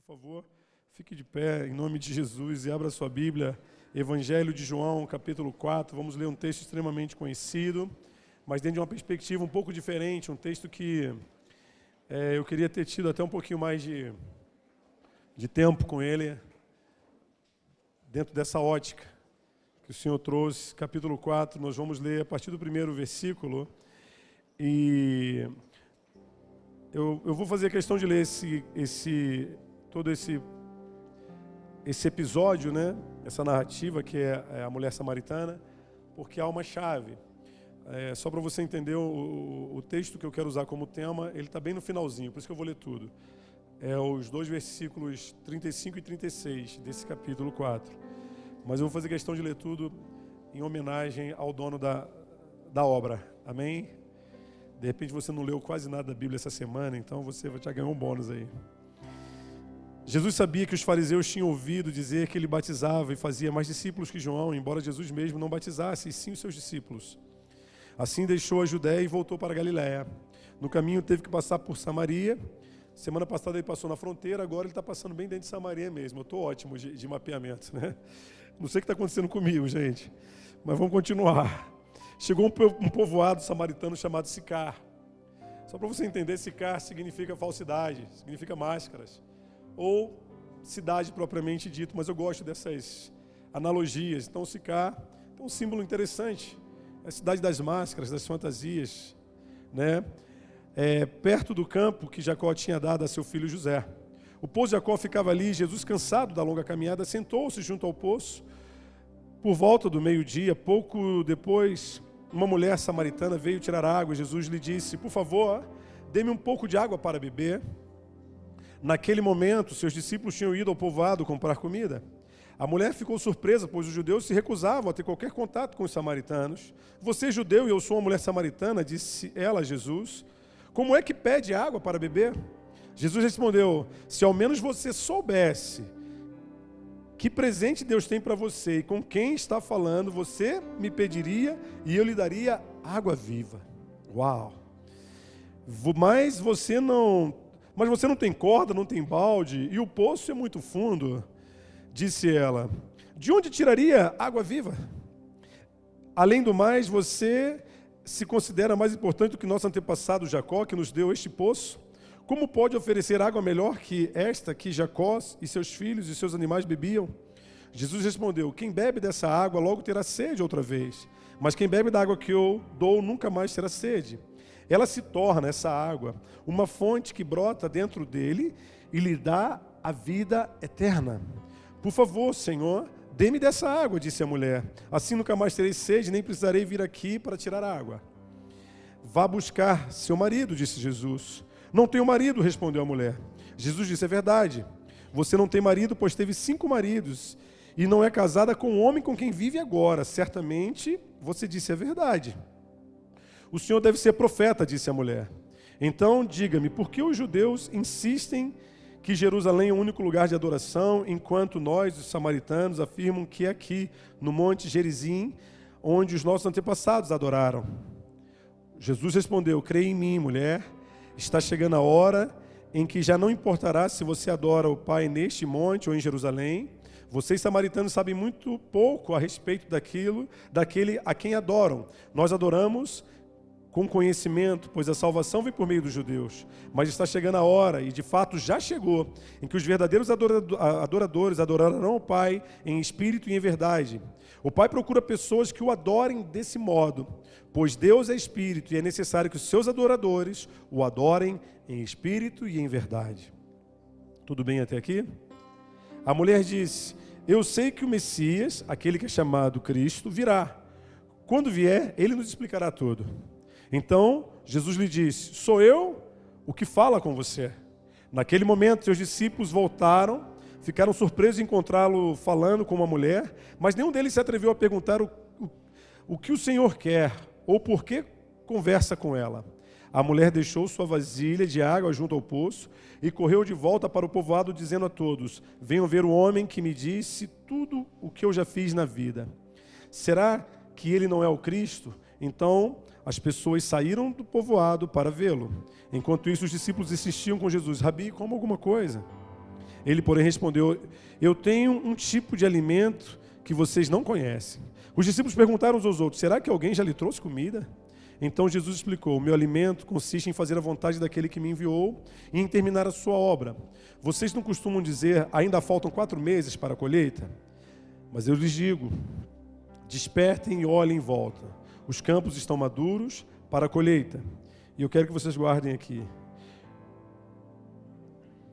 favor, fique de pé em nome de Jesus e abra sua Bíblia, Evangelho de João, capítulo 4. Vamos ler um texto extremamente conhecido, mas dentro de uma perspectiva um pouco diferente, um texto que eu queria ter tido até um pouquinho mais de tempo com ele, dentro dessa ótica que o Senhor trouxe. Capítulo 4, nós vamos ler a partir do primeiro versículo, e eu vou fazer questão de ler todo esse episódio, né? Essa narrativa que é a mulher samaritana, porque há uma chave. Só para você entender o texto que eu quero usar como tema, ele está bem no finalzinho, por isso que eu vou ler tudo. Os dois versículos 35 e 36 desse capítulo 4. Mas eu vou fazer questão de ler tudo em homenagem ao dono da obra. Amém? De repente você não leu quase nada da Bíblia essa semana, então você vai ganhar um bônus aí. Jesus sabia que os fariseus tinham ouvido dizer que ele batizava e fazia mais discípulos que João, embora Jesus mesmo não batizasse, e sim os seus discípulos. Assim deixou a Judéia e voltou para a Galiléia. No caminho teve que passar por Samaria. Semana passada ele passou na fronteira, agora ele está passando bem dentro de Samaria mesmo. Eu estou ótimo de mapeamento, né? Não sei o que está acontecendo comigo, gente, mas vamos continuar. Chegou um povoado samaritano chamado Sicar. Só para você entender, Sicar significa falsidade, significa máscaras, ou cidade propriamente dito, mas eu gosto dessas analogias. Então, Sicar é um símbolo interessante, é a cidade das máscaras, das fantasias, né? Perto do campo que Jacó tinha dado a seu filho José. O poço de Jacó ficava ali. Jesus, cansado da longa caminhada, sentou-se junto ao poço. Por volta do meio-dia, pouco depois, uma mulher samaritana veio tirar água. Jesus lhe disse: por favor, dê-me um pouco de água para beber. Naquele momento, seus discípulos tinham ido ao povoado comprar comida. A mulher ficou surpresa, pois os judeus se recusavam a ter qualquer contato com os samaritanos. Você é judeu e eu sou uma mulher samaritana, disse ela a Jesus. Como é que pede água para beber? Jesus respondeu: se ao menos você soubesse que presente Deus tem para você e com quem está falando, você me pediria e eu lhe daria água viva. Uau! Mas você não tem corda, não tem balde e o poço é muito fundo, disse ela. De onde tiraria água viva? Além do mais, você se considera mais importante do que nosso antepassado Jacó, que nos deu este poço? Como pode oferecer água melhor que esta que Jacó e seus filhos e seus animais bebiam? Jesus respondeu: quem bebe dessa água logo terá sede outra vez, mas quem bebe da água que eu dou nunca mais terá sede. Ela se torna, essa água, uma fonte que brota dentro dele e lhe dá a vida eterna. Por favor, Senhor, dê-me dessa água, disse a mulher. Assim nunca mais terei sede, nem precisarei vir aqui para tirar água. Vá buscar seu marido, disse Jesus. Não tenho marido, respondeu a mulher. Jesus disse: é verdade. Você não tem marido, pois teve 5 maridos, e não é casada com o homem com quem vive agora. Certamente, você disse a verdade. O senhor deve ser profeta, disse a mulher. Então, diga-me, por que os judeus insistem que Jerusalém é o único lugar de adoração, enquanto nós, os samaritanos, afirmam que é aqui, no Monte Gerizim, onde os nossos antepassados adoraram? Jesus respondeu: creia em mim, mulher, está chegando a hora em que já não importará se você adora o Pai neste monte ou em Jerusalém. Vocês samaritanos sabem muito pouco a respeito daquele a quem adoram. Nós adoramos com conhecimento, pois a salvação vem por meio dos judeus. Mas está chegando a hora, e de fato já chegou, em que os verdadeiros adoradores adorarão o Pai em espírito e em verdade. O Pai procura pessoas que o adorem desse modo, pois Deus é espírito e é necessário que os seus adoradores o adorem em espírito e em verdade. Tudo bem até aqui? A mulher disse: eu sei que o Messias, aquele que é chamado Cristo, virá. Quando vier, ele nos explicará tudo. Então, Jesus lhe disse: sou eu o que fala com você. Naquele momento, seus discípulos voltaram, ficaram surpresos em encontrá-lo falando com uma mulher, mas nenhum deles se atreveu a perguntar o que o Senhor quer, ou por que conversa com ela. A mulher deixou sua vasilha de água junto ao poço e correu de volta para o povoado, dizendo a todos: venham ver o homem que me disse tudo o que eu já fiz na vida. Será que ele não é o Cristo? Então as pessoas saíram do povoado para vê-lo. Enquanto isso, os discípulos insistiam com Jesus: Rabi, coma alguma coisa. Ele, porém, respondeu: eu tenho um tipo de alimento que vocês não conhecem. Os discípulos perguntaram uns aos outros: será que alguém já lhe trouxe comida? Então Jesus explicou: o meu alimento consiste em fazer a vontade daquele que me enviou e em terminar a sua obra. Vocês não costumam dizer: ainda faltam 4 meses para a colheita? Mas eu lhes digo: despertem e olhem em volta. Os campos estão maduros para a colheita. E eu quero que vocês guardem aqui.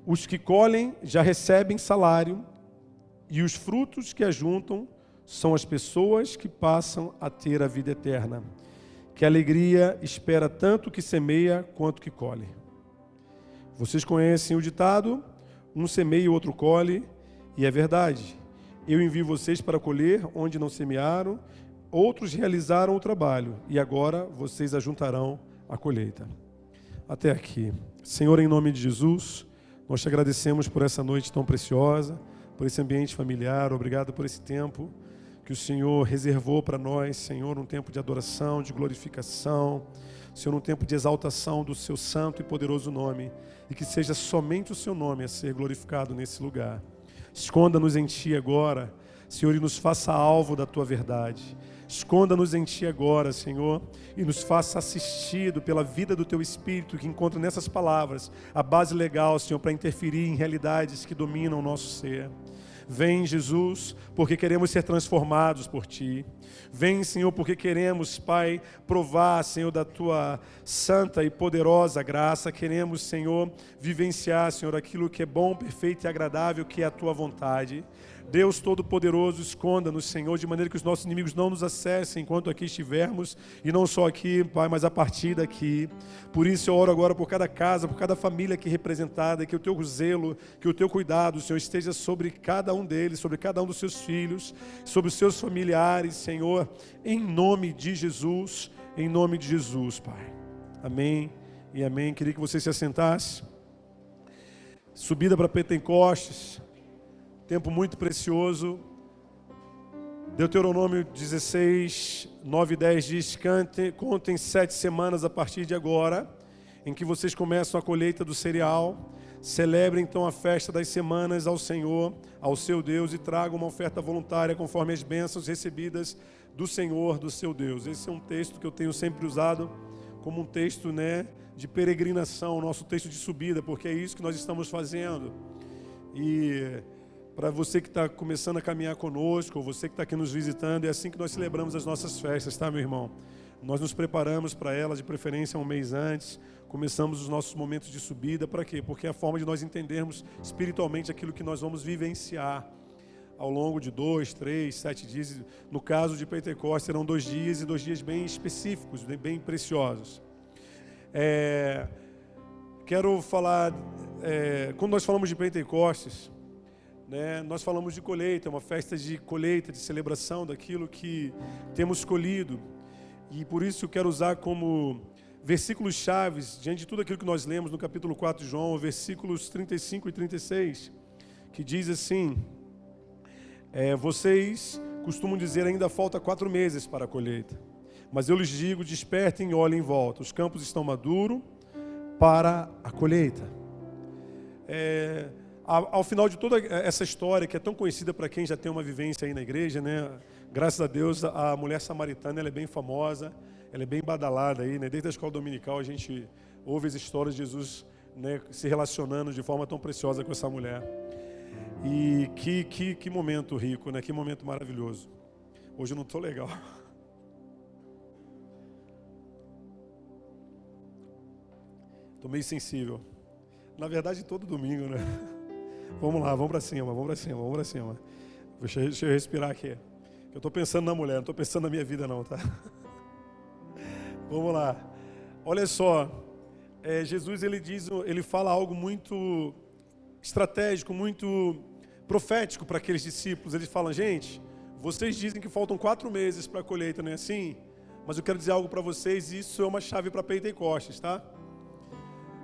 Os que colhem já recebem salário, e os frutos que ajuntam são as pessoas que passam a ter a vida eterna. Que a alegria espera tanto que semeia quanto que colhe. Vocês conhecem o ditado: um semeia e o outro colhe, e é verdade. Eu envio vocês para colher onde não semearam, outros realizaram o trabalho, e agora vocês ajuntarão a colheita. Até aqui. Senhor, em nome de Jesus, nós te agradecemos por essa noite tão preciosa, por esse ambiente familiar. Obrigado por esse tempo que o Senhor reservou para nós, Senhor, um tempo de adoração, de glorificação, Senhor, um tempo de exaltação do seu santo e poderoso nome, e que seja somente o seu nome a ser glorificado nesse lugar. Esconda-nos em Ti agora, Senhor, e nos faça alvo da Tua verdade. Esconda-nos em Ti agora, Senhor, e nos faça assistido pela vida do Teu Espírito, que encontra nessas palavras a base legal, Senhor, para interferir em realidades que dominam o nosso ser. Vem, Jesus, porque queremos ser transformados por Ti. Vem, Senhor, porque queremos, Pai, provar, Senhor, da Tua santa e poderosa graça. Queremos, Senhor, vivenciar, Senhor, aquilo que é bom, perfeito e agradável, que é a Tua vontade. Deus Todo-Poderoso, esconda-nos, Senhor, de maneira que os nossos inimigos não nos acessem enquanto aqui estivermos, e não só aqui, Pai, mas a partir daqui. Por isso eu oro agora por cada casa, por cada família aqui representada, que o Teu zelo, que o Teu cuidado, Senhor, esteja sobre cada um deles, sobre cada um dos seus filhos, sobre os seus familiares, Senhor, em nome de Jesus, Pai. Amém e amém. Queria que você se assentasse. Subida para Pentecostes. Tempo muito precioso. Deuteronômio 16, 9 e 10 diz: contem 7 semanas a partir de agora, em que vocês começam a colheita do cereal. Celebrem então a festa das semanas ao Senhor, ao seu Deus, e tragam uma oferta voluntária conforme as bênçãos recebidas do Senhor, do seu Deus. Esse é um texto que eu tenho sempre usado como um texto, de peregrinação, nosso texto de subida, porque é isso que nós estamos fazendo. E para você que está começando a caminhar conosco, ou você que está aqui nos visitando, é assim que nós celebramos as nossas festas, tá, meu irmão? Nós nos preparamos para elas, de preferência um mês antes, começamos os nossos momentos de subida. Para quê? Porque é a forma de nós entendermos espiritualmente aquilo que nós vamos vivenciar ao longo de 2, 3, 7 dias. No caso de Pentecostes, serão 2 dias e 2 dias bem específicos, bem preciosos. Quero falar, quando nós falamos de Pentecostes, nós falamos de colheita, uma festa de colheita, de celebração daquilo que temos colhido. E por isso eu quero usar como versículos chaves, diante de tudo aquilo que nós lemos no capítulo 4 de João, versículos 35 e 36, que diz assim: vocês costumam dizer, ainda falta 4 meses para a colheita. Mas eu lhes digo, despertem e olhem em volta. Os campos estão maduros para a colheita. Ao final de toda essa história, que é tão conhecida para quem já tem uma vivência aí na igreja, graças a Deus, a mulher samaritana, ela é bem famosa, ela é bem badalada aí, Desde a escola dominical a gente ouve as histórias de Jesus, se relacionando de forma tão preciosa com essa mulher. E que momento rico, Que momento maravilhoso. Hoje eu não estou legal. Estou meio sensível. Na verdade, todo domingo, Vamos lá, vamos para cima. Deixa eu respirar aqui. Eu estou pensando na mulher, não estou pensando na minha vida não, tá? Vamos lá. Olha só, Jesus ele fala algo muito estratégico, muito profético para aqueles discípulos. Ele fala: gente, vocês dizem que faltam 4 meses para a colheita, não é assim? Mas eu quero dizer algo para vocês, isso é uma chave para Pentecostes, tá?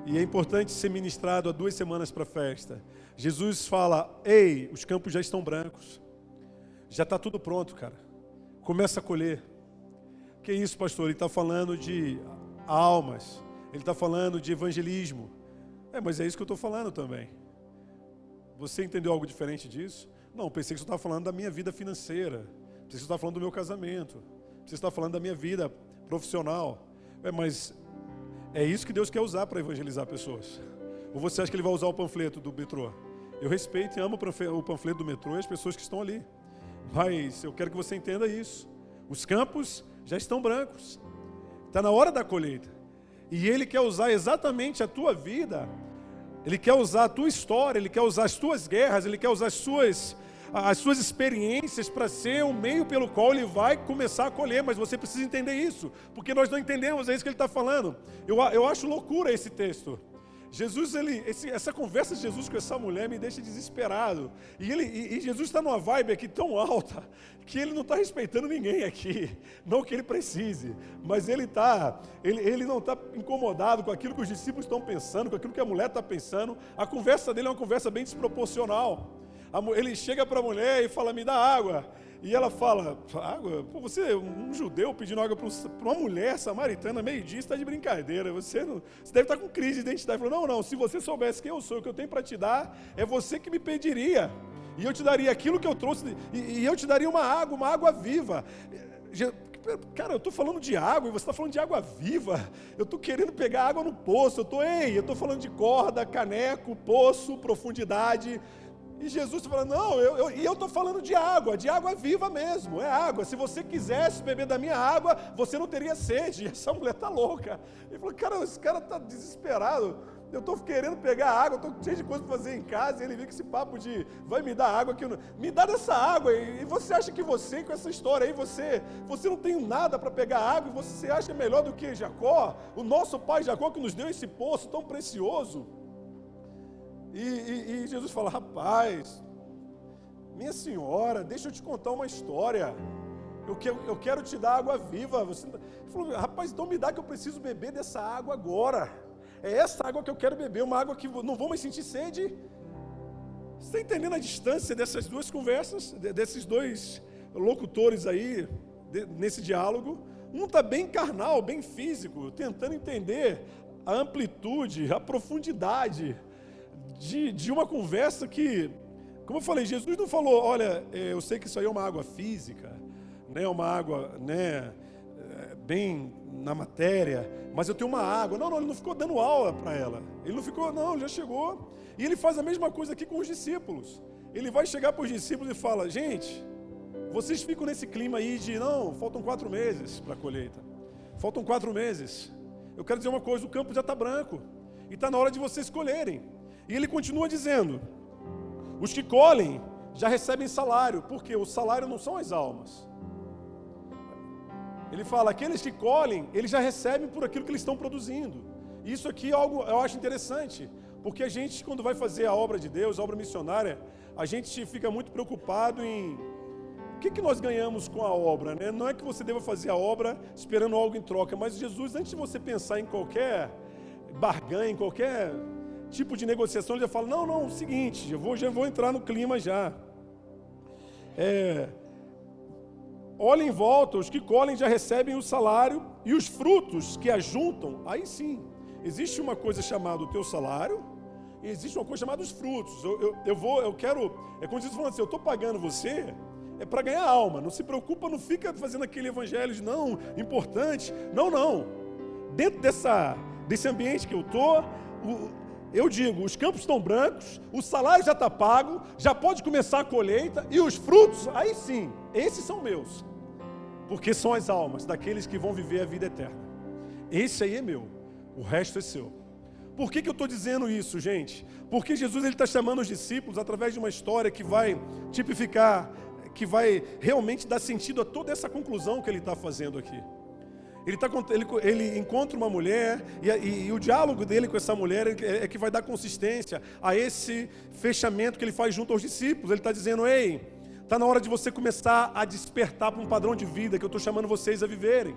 E é importante ser ministrado há 2 semanas para a festa. Jesus fala: ei, os campos já estão brancos. Já está tudo pronto, cara. Começa a colher. Que isso, pastor? Ele está falando de almas. Ele está falando de evangelismo. Mas é isso que eu estou falando também. Você entendeu algo diferente disso? Não, pensei que você estava falando da minha vida financeira. Pensei que você estava falando do meu casamento. Pensei que você estava falando da minha vida profissional. Mas é isso que Deus quer usar para evangelizar pessoas. Ou você acha que Ele vai usar o panfleto do metrô? Eu respeito e amo o panfleto do metrô e as pessoas que estão ali. Mas eu quero que você entenda isso. Os campos já estão brancos. Está na hora da colheita. E Ele quer usar exatamente a tua vida. Ele quer usar a tua história, Ele quer usar as tuas guerras, Ele quer usar as suas experiências para ser o meio pelo qual Ele vai começar a colher. Mas você precisa entender isso, porque nós não entendemos, é isso que Ele está falando. Eu acho loucura esse texto. Jesus, essa conversa de Jesus com essa mulher me deixa desesperado. E Jesus está numa vibe aqui tão alta que Ele não está respeitando ninguém aqui. Não que Ele precise, mas Ele não está incomodado com aquilo que os discípulos estão pensando, com aquilo que a mulher está pensando. A conversa dele é uma conversa bem desproporcional. Ele chega para a mulher e fala, me dá água. E ela fala, água? Pô, você, um judeu pedindo água para uma mulher samaritana, meio-dia, está de brincadeira. Você deve estar com crise de identidade. Ele falou, não, se você soubesse quem eu sou, o que eu tenho para te dar, é você que me pediria. E eu te daria aquilo que eu trouxe, e eu te daria uma água viva. Cara, eu estou falando de água e você está falando de água viva. Eu estou querendo pegar água no poço. Eu estou falando de corda, caneco, poço, profundidade. E Jesus está falando, não, eu estou falando de água viva mesmo, é água. Se você quisesse beber da minha água, você não teria sede. E essa mulher está louca. Ele falou, cara, esse cara está desesperado. Eu estou querendo pegar água, estou cheio de coisa para fazer em casa. E ele vem com esse papo de, vai me dar água, me dá dessa água. E você acha que você, com essa história aí, você não tem nada para pegar água, e você acha melhor do que Jacó, o nosso pai Jacó, que nos deu esse poço tão precioso. E Jesus fala, rapaz, minha senhora, deixa eu te contar uma história. Eu quero te dar água viva. Ele falou, rapaz, então me dá que eu preciso beber dessa água agora. É essa água que eu quero beber, uma água que não vou mais sentir sede. Você está entendendo a distância dessas duas conversas, desses dois locutores aí, nesse diálogo? Um está bem carnal, bem físico, tentando entender a amplitude, a profundidade de uma conversa que, como eu falei, Jesus não falou, olha, eu sei que isso aí é uma água física, né, uma água, né, bem na matéria, mas eu tenho uma água. Não, ele não ficou dando aula para ela. Ele não ficou, não, já chegou. E ele faz a mesma coisa aqui com os discípulos. Ele vai chegar para os discípulos e fala, gente, vocês ficam nesse clima aí de, não, faltam 4 meses para a colheita. Faltam 4 meses. Eu quero dizer uma coisa, o campo já está branco. E está na hora de vocês colherem. E ele continua dizendo, os que colhem já recebem salário, porque o salário não são as almas. Ele fala, aqueles que colhem, eles já recebem por aquilo que eles estão produzindo. Isso aqui é algo, eu acho interessante, porque a gente, quando vai fazer a obra de Deus, a obra missionária, a gente fica muito preocupado em o que nós ganhamos com a obra, né? Não é que você deva fazer a obra esperando algo em troca, mas Jesus, antes de você pensar em qualquer barganha, em qualquer tipo de negociação, ele já fala, não, seguinte, já vou entrar no clima já. Olhem em volta, os que colhem já recebem o salário, e os frutos que ajuntam, aí sim, existe uma coisa chamada o teu salário, e existe uma coisa chamada os frutos. Eu quero, é como Jesus falando assim, eu estou pagando você, é para ganhar alma, não se preocupa, não fica fazendo aquele evangelho de não, importante, não. Dentro desse ambiente que eu estou, eu digo, os campos estão brancos, o salário já está pago, já pode começar a colheita, e os frutos, aí sim, esses são meus, porque são as almas daqueles que vão viver a vida eterna. Esse aí é meu, o resto é seu. Por que eu estou dizendo isso, gente? Porque Jesus está chamando os discípulos através de uma história que vai tipificar, que vai realmente dar sentido a toda essa conclusão que ele está fazendo aqui. Ele encontra uma mulher e o diálogo dele com essa mulher é que vai dar consistência a esse fechamento que ele faz junto aos discípulos. Ele está dizendo, ei, está na hora de você começar a despertar para um padrão de vida que eu estou chamando vocês a viverem.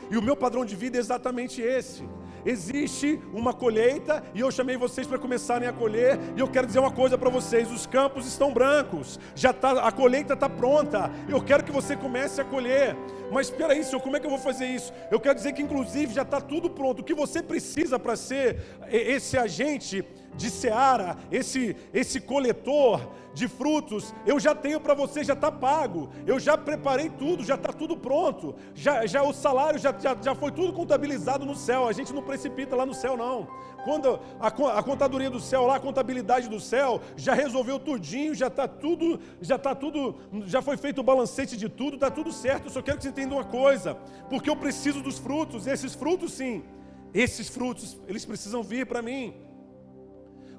E o meu padrão de vida é exatamente esse. Existe uma colheita e eu chamei vocês para começarem a colher. E eu quero dizer uma coisa para vocês, os campos estão brancos, a colheita está pronta. Eu quero que você comece a colher. Mas espera aí, Senhor, como é que eu vou fazer isso? Eu quero dizer que inclusive já está tudo pronto. O que você precisa para ser esse agente de seara, esse coletor de frutos, eu já tenho para você, já está pago. Eu já preparei tudo, já está tudo pronto. Já o salário já foi tudo contabilizado no céu. A gente não precipita lá no céu, não. Quando a contadoria do céu lá, a contabilidade do céu, já resolveu tudinho, já foi feito o balancete de tudo, está tudo certo. Eu só quero que você entenda uma coisa, porque eu preciso dos frutos, esses frutos sim, esses frutos, eles precisam vir para mim.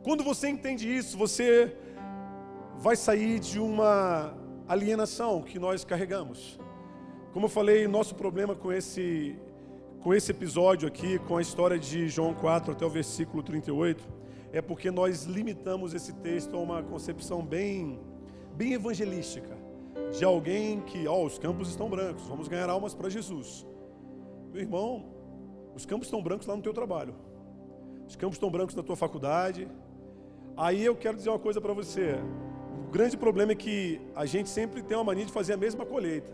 Quando você entende isso, você vai sair de uma alienação que nós carregamos. Como eu falei, nosso problema com esse episódio aqui, com a história de João 4 até o versículo 38, é porque nós limitamos esse texto a uma concepção bem evangelística, de alguém que, os campos estão brancos, vamos ganhar almas para Jesus. Meu irmão, os campos estão brancos lá no teu trabalho, os campos estão brancos na tua faculdade. Aí eu quero dizer uma coisa para você, o grande problema é que a gente sempre tem uma mania de fazer a mesma colheita.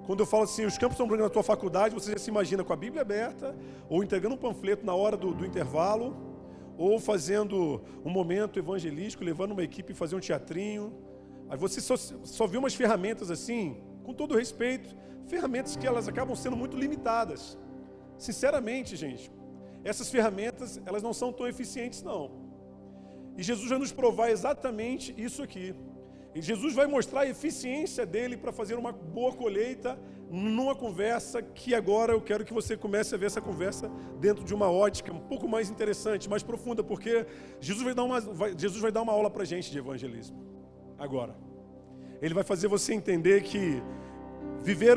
Quando eu falo assim, os campos estão brancos na tua faculdade, você já se imagina com a Bíblia aberta, ou entregando um panfleto na hora do intervalo, ou fazendo um momento evangelístico, levando uma equipe e fazer um teatrinho. Aí você só vê umas ferramentas assim, com todo respeito, ferramentas que elas acabam sendo muito limitadas. Sinceramente, gente, essas ferramentas, elas não são tão eficientes, não. E Jesus vai nos provar exatamente isso aqui. E Jesus vai mostrar a eficiência dele para fazer uma boa colheita numa conversa que agora eu quero que você comece a ver essa conversa dentro de uma ótica um pouco mais interessante, mais profunda, porque Jesus vai dar uma aula para a gente de evangelismo. Agora, ele vai fazer você entender que viver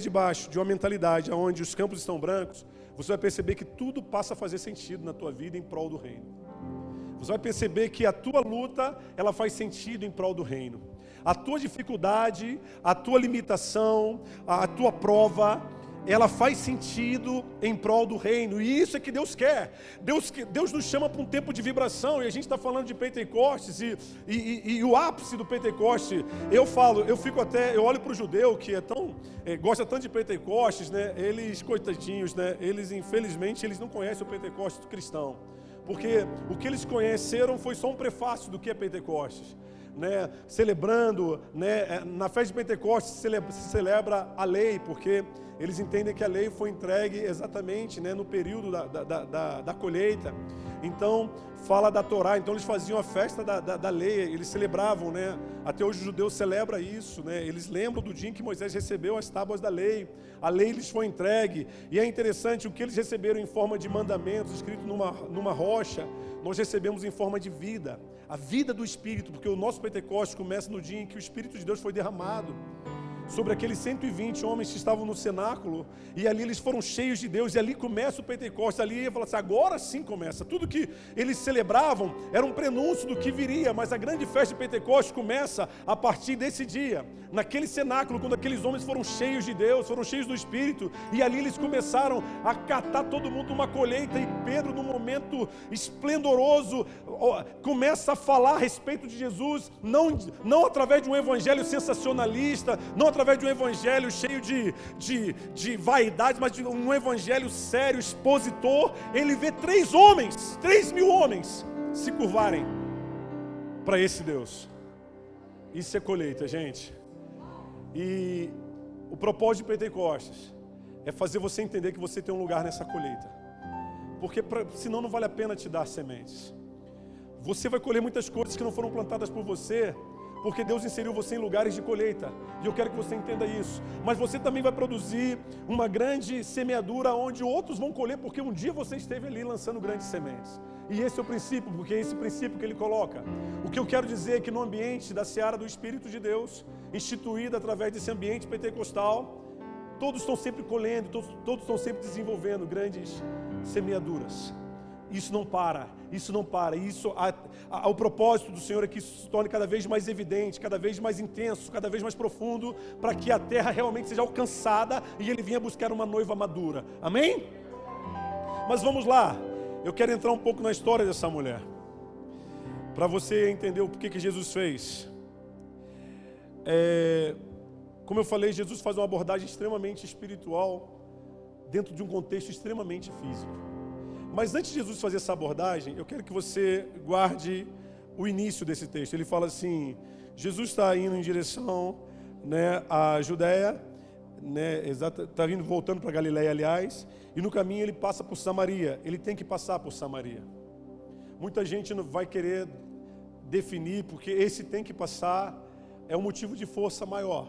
debaixo de uma mentalidade onde os campos estão brancos, você vai perceber que tudo passa a fazer sentido na tua vida em prol do reino. Você vai perceber que a tua luta, ela faz sentido em prol do reino. A tua dificuldade, a tua limitação, a tua prova, ela faz sentido em prol do reino. E isso é que Deus quer. Deus nos chama para um tempo de vibração. E a gente está falando de Pentecostes e o ápice do Pentecoste. Eu olho para o judeu que gosta tanto de Pentecostes, né? Eles, coitadinhos, né? Infelizmente, eles não conhecem o Pentecostes cristão. Porque o que eles conheceram foi só um prefácio do que é Pentecostes. Né, celebrando, né, na festa de Pentecostes se celebra a lei, porque eles entendem que a lei foi entregue exatamente, né, no período da colheita. Então fala da Torá, então eles faziam a festa da lei, eles celebravam, né, até hoje o judeu celebra isso, né, eles lembram do dia em que Moisés recebeu as tábuas da lei, a lei lhes foi entregue, e é interessante, o que eles receberam em forma de mandamentos, escrito numa rocha, nós recebemos em forma de vida, a vida do Espírito, porque o nosso Pentecostes começa no dia em que o Espírito de Deus foi derramado sobre aqueles 120 homens que estavam no cenáculo, e ali eles foram cheios de Deus, e ali começa o Pentecostes, ali ele fala assim, agora sim começa, tudo que eles celebravam era um prenúncio do que viria, mas a grande festa de Pentecostes começa a partir desse dia, naquele cenáculo, quando aqueles homens foram cheios de Deus, foram cheios do Espírito, e ali eles começaram a catar todo mundo uma colheita, e Pedro, num momento esplendoroso, começa a falar a respeito de Jesus, não através de um evangelho sensacionalista, não através de um evangelho cheio de vaidade, mas de um evangelho sério, expositor. Ele vê 3.000 homens se curvarem para esse Deus. Isso é colheita, gente. E o propósito de Pentecostes é fazer você entender que você tem um lugar nessa colheita, porque senão não vale a pena te dar sementes. Você vai colher muitas coisas que não foram plantadas por você, porque Deus inseriu você em lugares de colheita, e eu quero que você entenda isso. Mas você também vai produzir uma grande semeadura, onde outros vão colher, porque um dia você esteve ali lançando grandes sementes. E esse é o princípio, porque é esse princípio que ele coloca. O que eu quero dizer é que no ambiente da seara do Espírito de Deus, instituída através desse ambiente pentecostal, todos estão sempre colhendo, todos estão sempre desenvolvendo grandes semeaduras. Isso não para. O propósito do Senhor é que isso se torne cada vez mais evidente, cada vez mais intenso, cada vez mais profundo, para que a terra realmente seja alcançada e Ele venha buscar uma noiva madura. Amém? Mas vamos lá, eu quero entrar um pouco na história dessa mulher, para você entender o porquê que Jesus fez. Como eu falei, Jesus faz uma abordagem extremamente espiritual dentro de um contexto extremamente físico. Mas antes de Jesus fazer essa abordagem, eu quero que você guarde o início desse texto. Ele fala assim, Jesus está indo em direção, né, à Judéia, né, está voltando para Galileia, aliás, e no caminho ele passa por Samaria. Ele tem que passar por Samaria. Muita gente não vai querer definir, porque esse tem que passar é um motivo de força maior.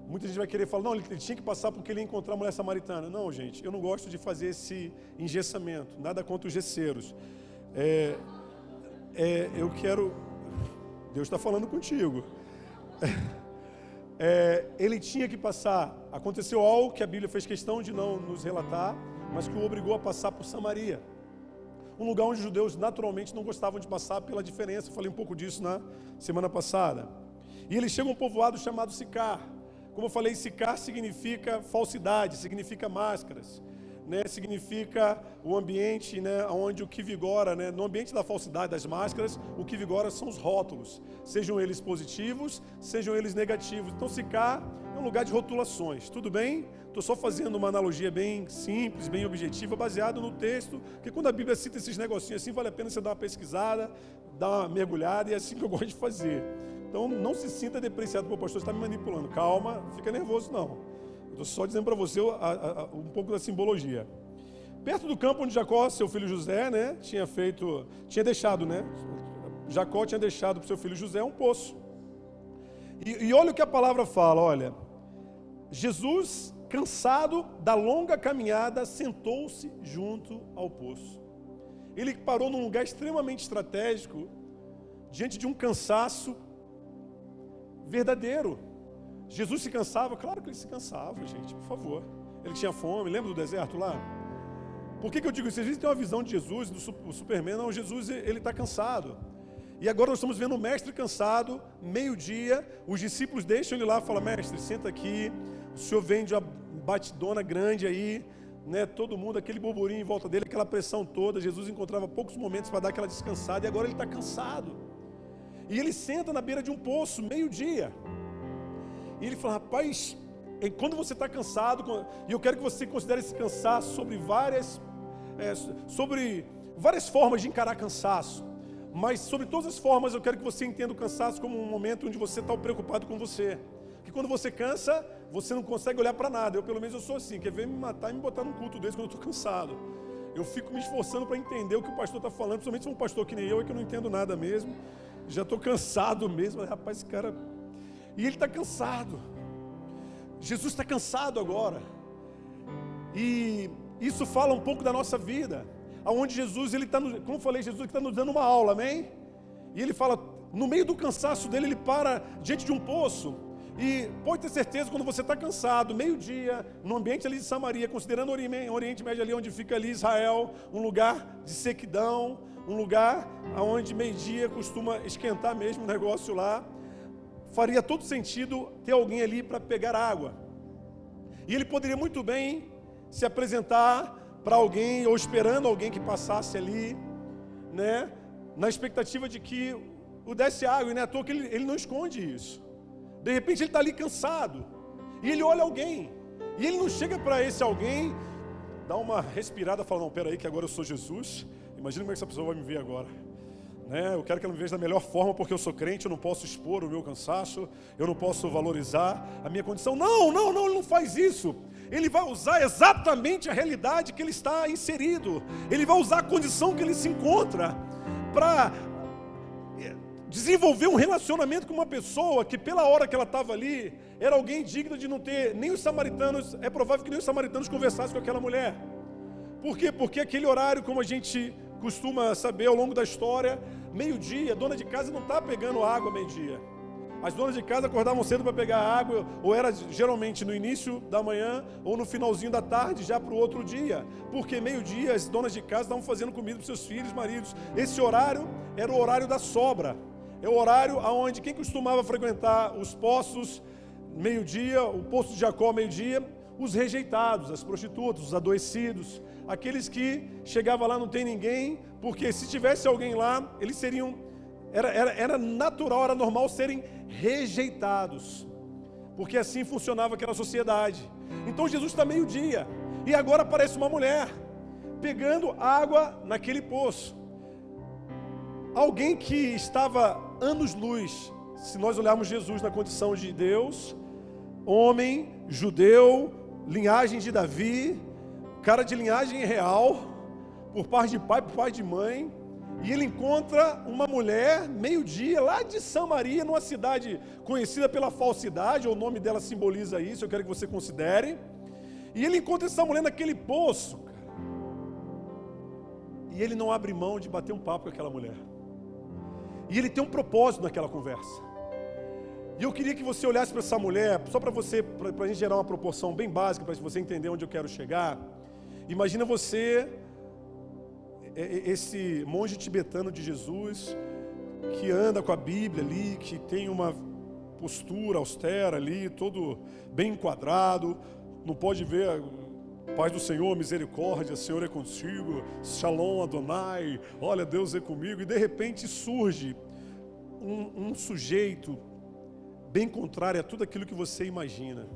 Muita gente vai querer falar, não, ele tinha que passar porque ele ia encontrar a mulher samaritana. Não, gente, eu não gosto de fazer esse engessamento, nada contra os gesseiros. Eu quero... Deus está falando contigo. Ele tinha que passar. Aconteceu algo que a Bíblia fez questão de não nos relatar, mas que o obrigou a passar por Samaria. Um lugar onde os judeus naturalmente não gostavam de passar pela diferença. Eu falei um pouco disso na semana passada. E ele chega a um povoado chamado Sicar. Como eu falei, Sicar significa falsidade, significa máscaras, né? Significa o ambiente, né, onde o que vigora, né? No ambiente da falsidade, das máscaras, o que vigora são os rótulos, sejam eles positivos, sejam eles negativos. Então Sicar é um lugar de rotulações, tudo bem? Estou só fazendo uma analogia bem simples, bem objetiva, baseado no texto, porque quando a Bíblia cita esses negocinhos assim, vale a pena você dar uma pesquisada, dar uma mergulhada, e é assim que eu gosto de fazer. Então não se sinta depreciado, pô, pastor, você está me manipulando. Calma, não fica nervoso não. Eu estou só dizendo para você um pouco da simbologia. Perto do campo onde Jacó, seu filho José, né, tinha deixado, né? Jacó tinha deixado para o seu filho José um poço. E olha o que a palavra fala, olha. Jesus, cansado da longa caminhada, sentou-se junto ao poço. Ele parou num lugar extremamente estratégico, diante de um cansaço verdadeiro. Jesus se cansava? Claro que ele se cansava, gente, por favor. Ele tinha fome, lembra do deserto lá? Por que eu digo isso? Às vezes tem uma visão de Jesus, do Superman, não, Jesus ele está cansado. E agora nós estamos vendo o mestre cansado, meio-dia, os discípulos deixam ele lá e falam, mestre, senta aqui, o senhor vem de uma batidona grande aí, né, todo mundo, aquele burburinho em volta dele, aquela pressão toda. Jesus encontrava poucos momentos para dar aquela descansada, e agora ele está cansado. E ele senta na beira de um poço, meio-dia. E ele fala, rapaz, quando você está cansado, e eu quero que você considere esse cansaço sobre várias formas de encarar cansaço. Mas sobre todas as formas eu quero que você entenda o cansaço como um momento onde você está preocupado com você. Que quando você cansa, você não consegue olhar para nada. Pelo menos eu sou assim, quer ver me matar e me botar num culto desse quando eu estou cansado. Eu fico me esforçando para entender o que o pastor está falando, principalmente se é um pastor que nem eu, que eu não entendo nada mesmo. Já estou cansado mesmo, rapaz, esse cara... E ele está cansado. Jesus está cansado agora. E isso fala um pouco da nossa vida. Onde Jesus, ele está, como eu falei, Jesus está nos dando uma aula, amém? E ele fala, no meio do cansaço dele, ele para diante de um poço. E pode ter certeza, quando você está cansado, meio-dia, no ambiente ali de Samaria, considerando o Oriente Médio ali, onde fica ali Israel, um lugar de sequidão, um lugar onde meio-dia costuma esquentar mesmo o negócio lá, faria todo sentido ter alguém ali para pegar água. E ele poderia muito bem se apresentar para alguém, ou esperando alguém que passasse ali, né, na expectativa de que o desse água, e não é à toa que ele não esconde isso. De repente ele está ali cansado, e ele olha alguém, e ele não chega para esse alguém, dá uma respirada e fala, não, peraí que agora eu sou Jesus, imagina como é que essa pessoa vai me ver agora. Né? Eu quero que ela me veja da melhor forma, porque eu sou crente, eu não posso expor o meu cansaço, eu não posso valorizar a minha condição. Não, ele não faz isso. Ele vai usar exatamente a realidade que ele está inserido. Ele vai usar a condição que ele se encontra para desenvolver um relacionamento com uma pessoa que pela hora que ela estava ali, era alguém digno de não ter, nem os samaritanos, é provável que nem os samaritanos conversassem com aquela mulher. Por quê? Porque aquele horário, como a gente costuma saber ao longo da história, meio-dia, a dona de casa não está pegando água meio-dia. As donas de casa acordavam cedo para pegar água, ou era geralmente no início da manhã, ou no finalzinho da tarde, já para o outro dia. Porque meio-dia as donas de casa estavam fazendo comida para seus filhos, maridos. Esse horário era o horário da sobra. É o horário onde quem costumava frequentar os poços, meio-dia, o poço de Jacó, meio-dia, os rejeitados, as prostitutas, os adoecidos, aqueles que chegavam lá, não tem ninguém, porque se tivesse alguém lá, eles seriam... Era natural, era normal serem rejeitados. porque assim funcionava aquela sociedade. Então Jesus está meio-dia, e agora aparece uma mulher, pegando água naquele poço. Alguém que estava anos-luz, se nós olharmos Jesus na condição de Deus, homem, judeu, linhagem de Davi, cara de linhagem real, por parte de pai, por parte de mãe, e ele encontra uma mulher, meio-dia, lá de Samaria, numa cidade conhecida pela falsidade, o nome dela simboliza isso, eu quero que você considere, e ele encontra essa mulher naquele poço, cara, e ele não abre mão de bater um papo com aquela mulher, e ele tem um propósito naquela conversa. E eu queria que você olhasse para essa mulher, só para a gente gerar uma proporção bem básica, para você entender onde eu quero chegar. Imagina você, esse monge tibetano de Jesus, que anda com a Bíblia ali, que tem uma postura austera ali, todo bem enquadrado, não pode ver, paz do Senhor, misericórdia, Senhor é contigo, Shalom Adonai, olha, Deus é comigo, e de repente surge um sujeito bem contrário a tudo aquilo que você imagina.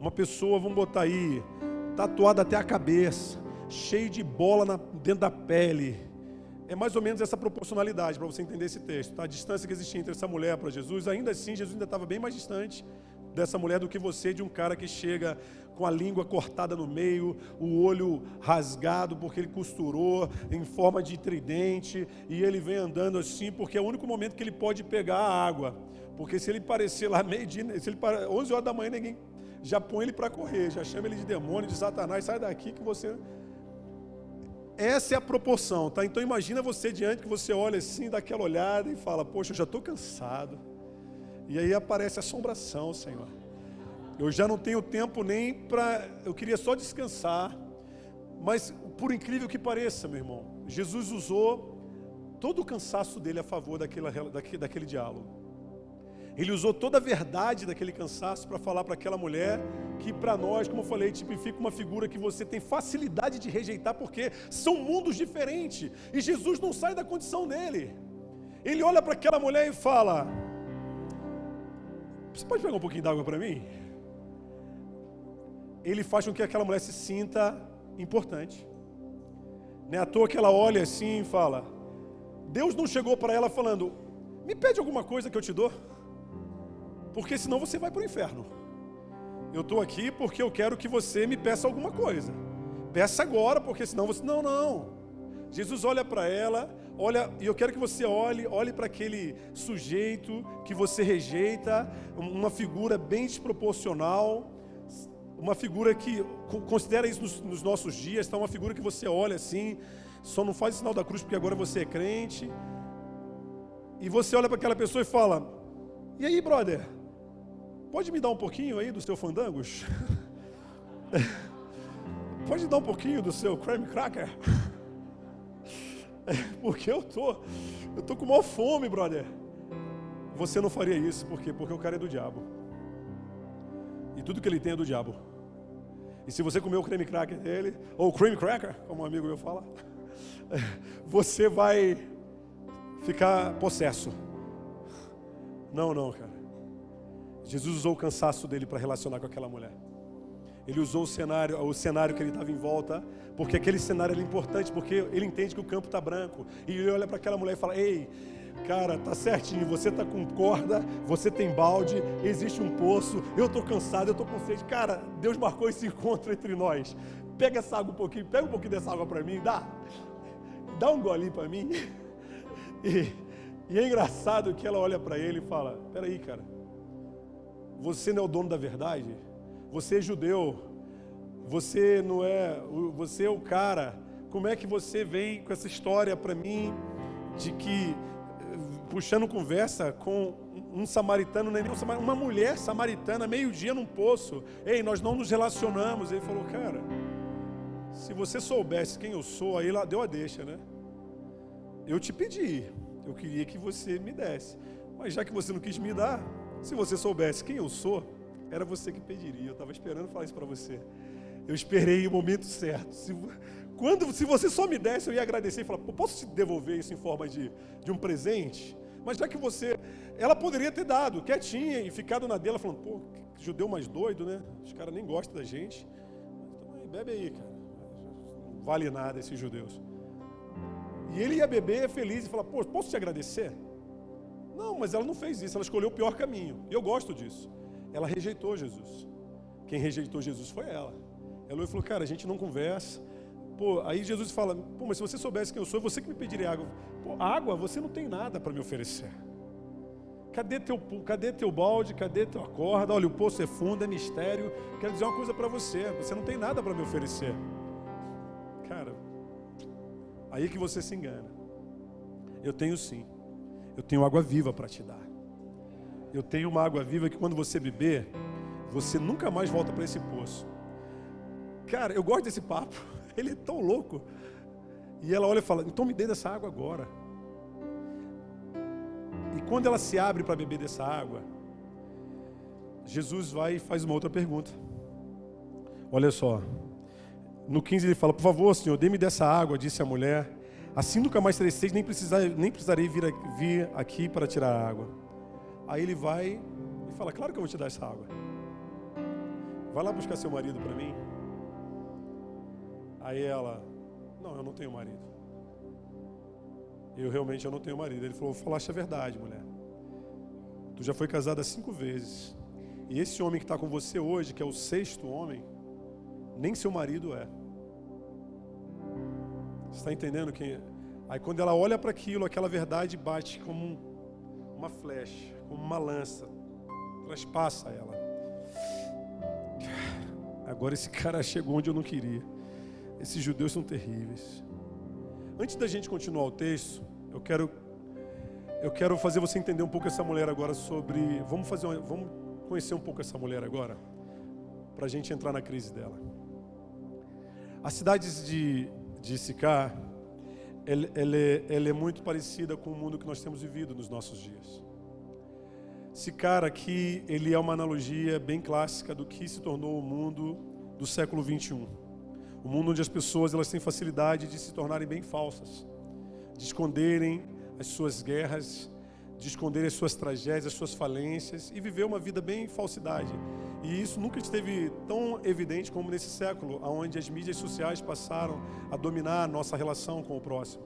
Uma pessoa, vamos botar aí, tatuada até a cabeça, cheio de bola dentro da pele. É mais ou menos essa proporcionalidade para você entender esse texto, tá? A distância que existia entre essa mulher para Jesus, ainda assim, Jesus ainda estava bem mais distante dessa mulher do que você, de um cara que chega com a língua cortada no meio, o olho rasgado porque ele costurou em forma de tridente, e ele vem andando assim porque é o único momento que ele pode pegar a água. Porque se ele parecer lá meio-dia, se ele 11 horas da manhã, ninguém já põe ele para correr, já chama ele de demônio, de Satanás, sai daqui que você... Essa é a proporção, tá? Então imagina você diante que você olha assim, dá aquela olhada e fala, poxa, eu já estou cansado. E aí aparece a assombração, Senhor. Eu já não tenho tempo nem para... Eu queria só descansar. Mas, por incrível que pareça, meu irmão, Jesus usou todo o cansaço dele a favor daquele diálogo. Ele usou toda a verdade daquele cansaço para falar para aquela mulher que para nós, como eu falei, tipifica uma figura que você tem facilidade de rejeitar porque são mundos diferentes. E Jesus não sai da condição dele. Ele olha para aquela mulher e fala, você pode pegar um pouquinho d'água para mim? Ele faz com que aquela mulher se sinta importante. Não é à toa que ela olha assim e fala, Deus não chegou para ela falando, me pede alguma coisa que eu te dou. Porque senão você vai para o inferno. Eu estou aqui porque eu quero que você me peça alguma coisa. Peça agora, porque senão você... Não. Jesus olha para ela, olha, e eu quero que você olhe para aquele sujeito que você rejeita, uma figura bem desproporcional, uma figura que, considera isso nos nossos dias, tá? Uma figura que você olha assim, só não faz o sinal da cruz porque agora você é crente, e você olha para aquela pessoa e fala, e aí, brother? Pode me dar um pouquinho aí do seu fandangos? Pode dar um pouquinho do seu creme cracker? Porque eu tô com maior fome, brother. Você não faria isso, por quê? Porque o cara é do diabo. E tudo que ele tem é do diabo. E se você comer o creme cracker dele, ou cream cracker, como um amigo meu fala, você vai ficar possesso. Não, cara. Jesus usou o cansaço dele para relacionar com aquela mulher. Ele usou o cenário que ele estava em volta, porque aquele cenário era importante, porque ele entende que o campo está branco. E ele olha para aquela mulher e fala, ei, cara, tá certinho, você tá com corda, você tem balde, existe um poço, eu estou cansado, eu estou com sede. Cara, Deus marcou esse encontro entre nós. Pega essa água pega um pouquinho dessa água para mim, dá um golinho para mim. E é engraçado que ela olha para ele e fala, peraí, cara, você não é o dono da verdade? Você é judeu, você é o cara, como é que você vem com essa história para mim, de que, puxando conversa com um samaritano, uma mulher samaritana, meio-dia num poço, ei, nós não nos relacionamos. Ele falou, cara, se você soubesse quem eu sou, aí ela deu a deixa, né? Eu te pedi, eu queria que você me desse, mas já que você não quis me dar, se você soubesse quem eu sou, era você que pediria. Eu estava esperando falar isso para você. Eu esperei o momento certo. Se você só me desse, eu ia agradecer e falar, posso te devolver isso em forma de um presente? mas já que você... Ela poderia ter dado, quietinha, e ficado na dela, falando, pô, que judeu mais doido, né? Os caras nem gostam da gente. Então, bebe aí, cara. Não vale nada esses judeus. E ele ia beber feliz e falar, pô, posso te agradecer? Não, mas ela não fez isso, ela escolheu o pior caminho. E eu gosto disso. Ela rejeitou Jesus. Quem rejeitou Jesus foi ela. Ela falou, cara, a gente não conversa. Pô, aí Jesus fala, pô, mas se você soubesse quem eu sou, você que me pediria água. Pô, água, você não tem nada para me oferecer. Cadê teu balde? Cadê tua corda? Olha, o poço é fundo, é mistério. Quero dizer uma coisa para você, você não tem nada para me oferecer. Cara, aí que você se engana. Eu tenho sim. Eu tenho água viva para te dar. Eu tenho uma água viva que quando você beber, você nunca mais volta para esse poço. Cara, eu gosto desse papo. Ele é tão louco. E ela olha e fala, então me dê dessa água agora. E quando ela se abre para beber dessa água, Jesus vai e faz uma outra pergunta. Olha só. No 15 ele fala, por favor, Senhor, dê-me dessa água, disse a mulher. Assim nunca mais terei sede, nem precisarei vir aqui para tirar a água. Aí ele vai e fala, claro que eu vou te dar essa água. Vai lá buscar seu marido para mim. Aí ela, não, eu não tenho marido. Eu não tenho marido. Ele falou, falaste a verdade, mulher. Tu já foi casada 5 vezes. E esse homem que está com você hoje, que é o 6º homem, nem seu marido é. Você está entendendo? Aí quando ela olha para aquilo, aquela verdade bate como uma flecha, como uma lança. Traspassa ela. Agora esse cara chegou onde eu não queria. Esses judeus são terríveis. Antes da gente continuar o texto, eu quero fazer você entender um pouco essa mulher agora sobre... Vamos conhecer um pouco essa mulher agora, para a gente entrar na crise dela. As cidades de Sicar, ela é muito parecida com o mundo que nós temos vivido nos nossos dias. Sicar aqui, ele é uma analogia bem clássica do que se tornou o mundo do século 21. O mundo onde as pessoas elas têm facilidade de se tornarem bem falsas, de esconderem as suas guerras, de esconderem as suas tragédias, as suas falências e viver uma vida bem falsidade. E isso nunca esteve tão evidente como nesse século, onde as mídias sociais passaram a dominar a nossa relação com o próximo.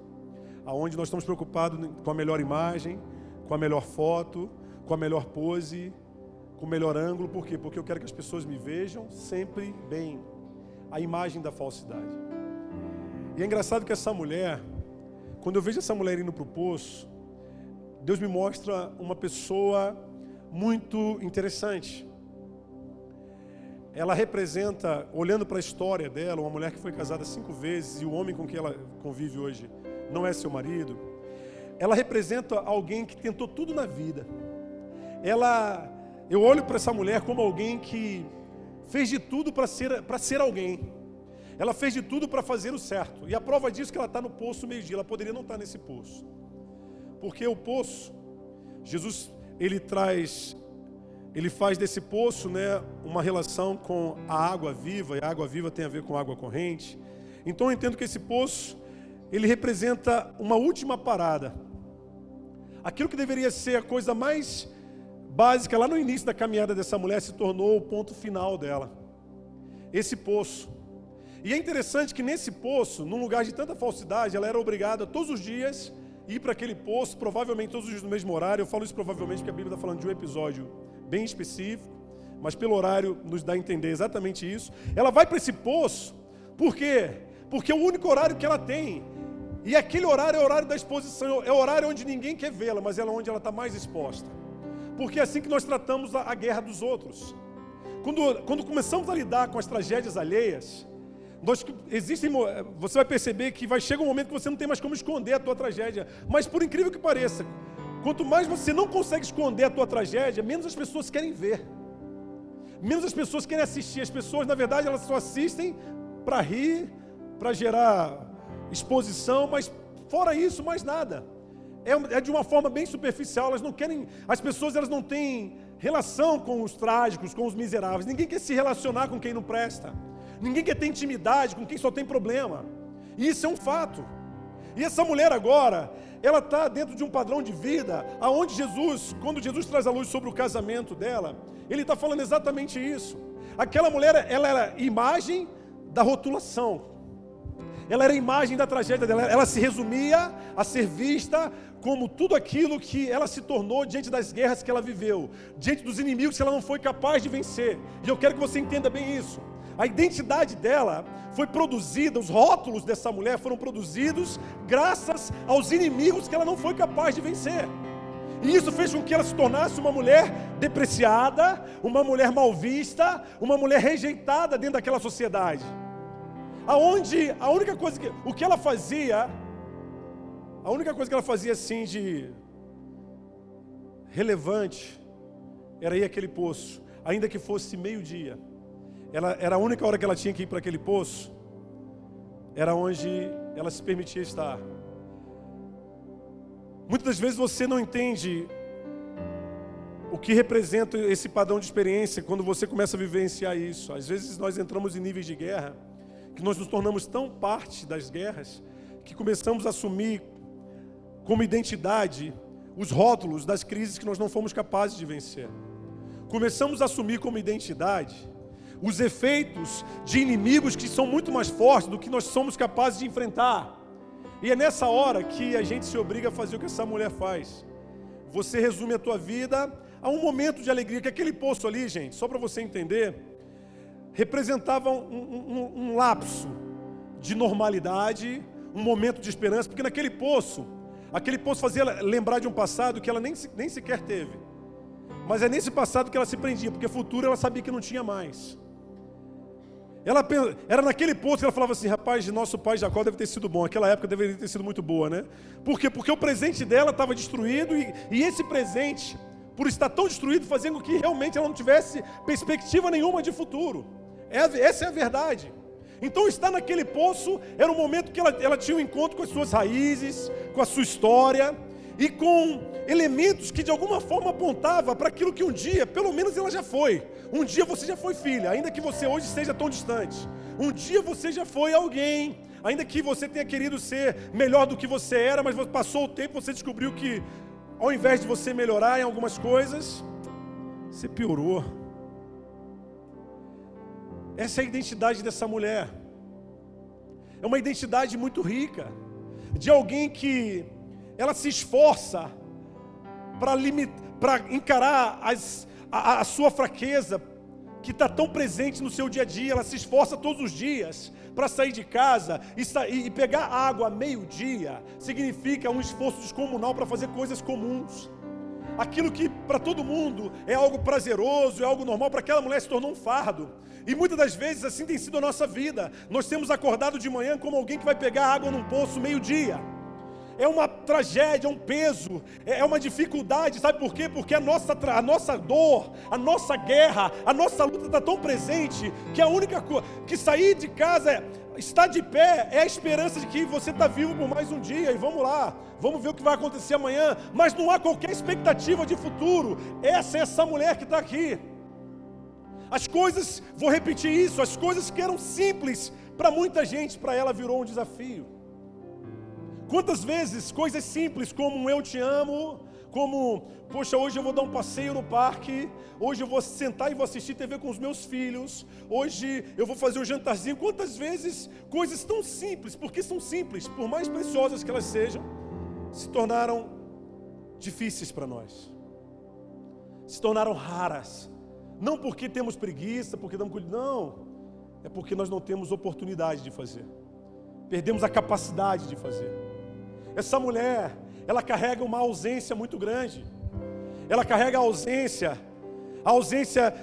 Onde nós estamos preocupados com a melhor imagem, com a melhor foto, com a melhor pose, com o melhor ângulo. Por quê? Porque eu quero que as pessoas me vejam sempre bem. A imagem da falsidade. E é engraçado que essa mulher, quando eu vejo essa mulher indo para o poço, Deus me mostra uma pessoa muito interessante. Ela representa, olhando para a história dela, uma mulher que foi casada 5 vezes e o homem com quem ela convive hoje não é seu marido. Ela representa alguém que tentou tudo na vida. Eu olho para essa mulher como alguém que fez de tudo para ser alguém. Ela fez de tudo para fazer o certo. E a prova disso é que ela está no poço meio-dia. Ela poderia não estar nesse poço. Porque o poço, Jesus, ele faz desse poço, né, uma relação com a água viva. E a água viva tem a ver com água corrente. Então eu entendo que esse poço, ele representa uma última parada. Aquilo que deveria ser a coisa mais básica, lá no início da caminhada dessa mulher, se tornou o ponto final dela. Esse poço. E é interessante que nesse poço, num lugar de tanta falsidade, ela era obrigada todos os dias a ir para aquele poço, provavelmente todos os dias no mesmo horário. Eu falo isso provavelmente porque a Bíblia está falando de um episódio bem específico, mas pelo horário nos dá a entender exatamente isso. Ela vai para esse poço, por quê? Porque é o único horário que ela tem. E aquele horário é o horário da exposição, é o horário onde ninguém quer vê-la, mas é onde ela está mais exposta. Porque é assim que nós tratamos a guerra dos outros. Quando começamos a lidar com as tragédias alheias, você vai perceber que chega um momento que você não tem mais como esconder a tua tragédia. Mas por incrível que pareça, quanto mais você não consegue esconder a tua tragédia, menos as pessoas querem ver. Menos as pessoas querem assistir. As pessoas, na verdade, elas só assistem para rir, para gerar exposição, mas fora isso, mais nada. É de uma forma bem superficial. Elas não querem. As pessoas elas não têm relação com os trágicos, com os miseráveis. Ninguém quer se relacionar com quem não presta. Ninguém quer ter intimidade com quem só tem problema. E isso é um fato. E essa mulher agora, ela está dentro de um padrão de vida, aonde Jesus, quando Jesus traz a luz sobre o casamento dela, ele está falando exatamente isso. Aquela mulher, ela era imagem da rotulação, ela era imagem da tragédia dela, ela se resumia a ser vista como tudo aquilo que ela se tornou diante das guerras que ela viveu, diante dos inimigos que ela não foi capaz de vencer. E eu quero que você entenda bem isso. A identidade dela foi produzida, os rótulos dessa mulher foram produzidos graças aos inimigos que ela não foi capaz de vencer. E isso fez com que ela se tornasse uma mulher depreciada, uma mulher mal vista, uma mulher rejeitada dentro daquela sociedade. Aonde a única coisa que ela fazia assim de relevante era ir àquele poço, ainda que fosse meio-dia. Era a única hora que ela tinha que ir para aquele poço, era onde ela se permitia estar. Muitas das vezes você não entende o que representa esse padrão de experiência quando você começa a vivenciar isso. Às vezes nós entramos em níveis de guerra, que nós nos tornamos tão parte das guerras, que começamos a assumir como identidade os rótulos das crises que nós não fomos capazes de vencer. Começamos a assumir como identidade os efeitos de inimigos que são muito mais fortes do que nós somos capazes de enfrentar. E é nessa hora que a gente se obriga a fazer o que essa mulher faz. Você resume a tua vida a um momento de alegria, que aquele poço ali, gente, só para você entender, representava um lapso de normalidade, um momento de esperança, porque naquele poço, fazia ela lembrar de um passado que ela nem sequer teve. Mas é nesse passado que ela se prendia, porque futuro ela sabia que não tinha mais. Era naquele poço que ela falava assim: rapaz, nosso pai Jacó deve ter sido bom, aquela época deveria ter sido muito boa, né? Por quê? Porque o presente dela estava destruído, e esse presente, por estar tão destruído, fazendo com que realmente ela não tivesse perspectiva nenhuma de futuro. Essa é a verdade. Então estar naquele poço era um momento que ela tinha um encontro com as suas raízes, com a sua história, e com elementos que de alguma forma apontavam para aquilo que um dia, pelo menos ela já foi. Um dia você já foi filha, ainda que você hoje esteja tão distante. Um dia você já foi alguém, ainda que você tenha querido ser melhor do que você era, mas passou o tempo, você descobriu que ao invés de você melhorar em algumas coisas, você piorou. Essa é a identidade dessa mulher. É uma identidade muito rica, de alguém que ela se esforça para encarar a sua fraqueza, que está tão presente no seu dia a dia. Ela se esforça todos os dias para sair de casa e pegar água a meio-dia. Significa um esforço descomunal para fazer coisas comuns. Aquilo que para todo mundo é algo prazeroso, é algo normal, para aquela mulher se tornou um fardo. E muitas das vezes assim tem sido a nossa vida. Nós temos acordado de manhã como alguém que vai pegar água num poço meio-dia. É uma tragédia, é um peso, é uma dificuldade. Sabe por quê? Porque a nossa dor, a nossa guerra, a nossa luta está tão presente, que a única coisa que sair de casa, estar de pé, é a esperança de que você está vivo por mais um dia. E vamos lá, vamos ver o que vai acontecer amanhã. Mas não há qualquer expectativa de futuro. Essa mulher que está aqui. As coisas, vou repetir isso, as coisas que eram simples para muita gente, para ela virou um desafio. Quantas vezes coisas simples como um eu te amo, como, poxa, hoje eu vou dar um passeio no parque, hoje eu vou sentar e vou assistir TV com os meus filhos, hoje eu vou fazer um jantarzinho. Quantas vezes coisas tão simples, porque são simples, por mais preciosas que elas sejam, se tornaram difíceis para nós, se tornaram raras. Não porque temos preguiça, porque não, é porque nós não temos oportunidade de fazer, perdemos a capacidade de fazer. Essa mulher, ela carrega uma ausência muito grande. Ela carrega a ausência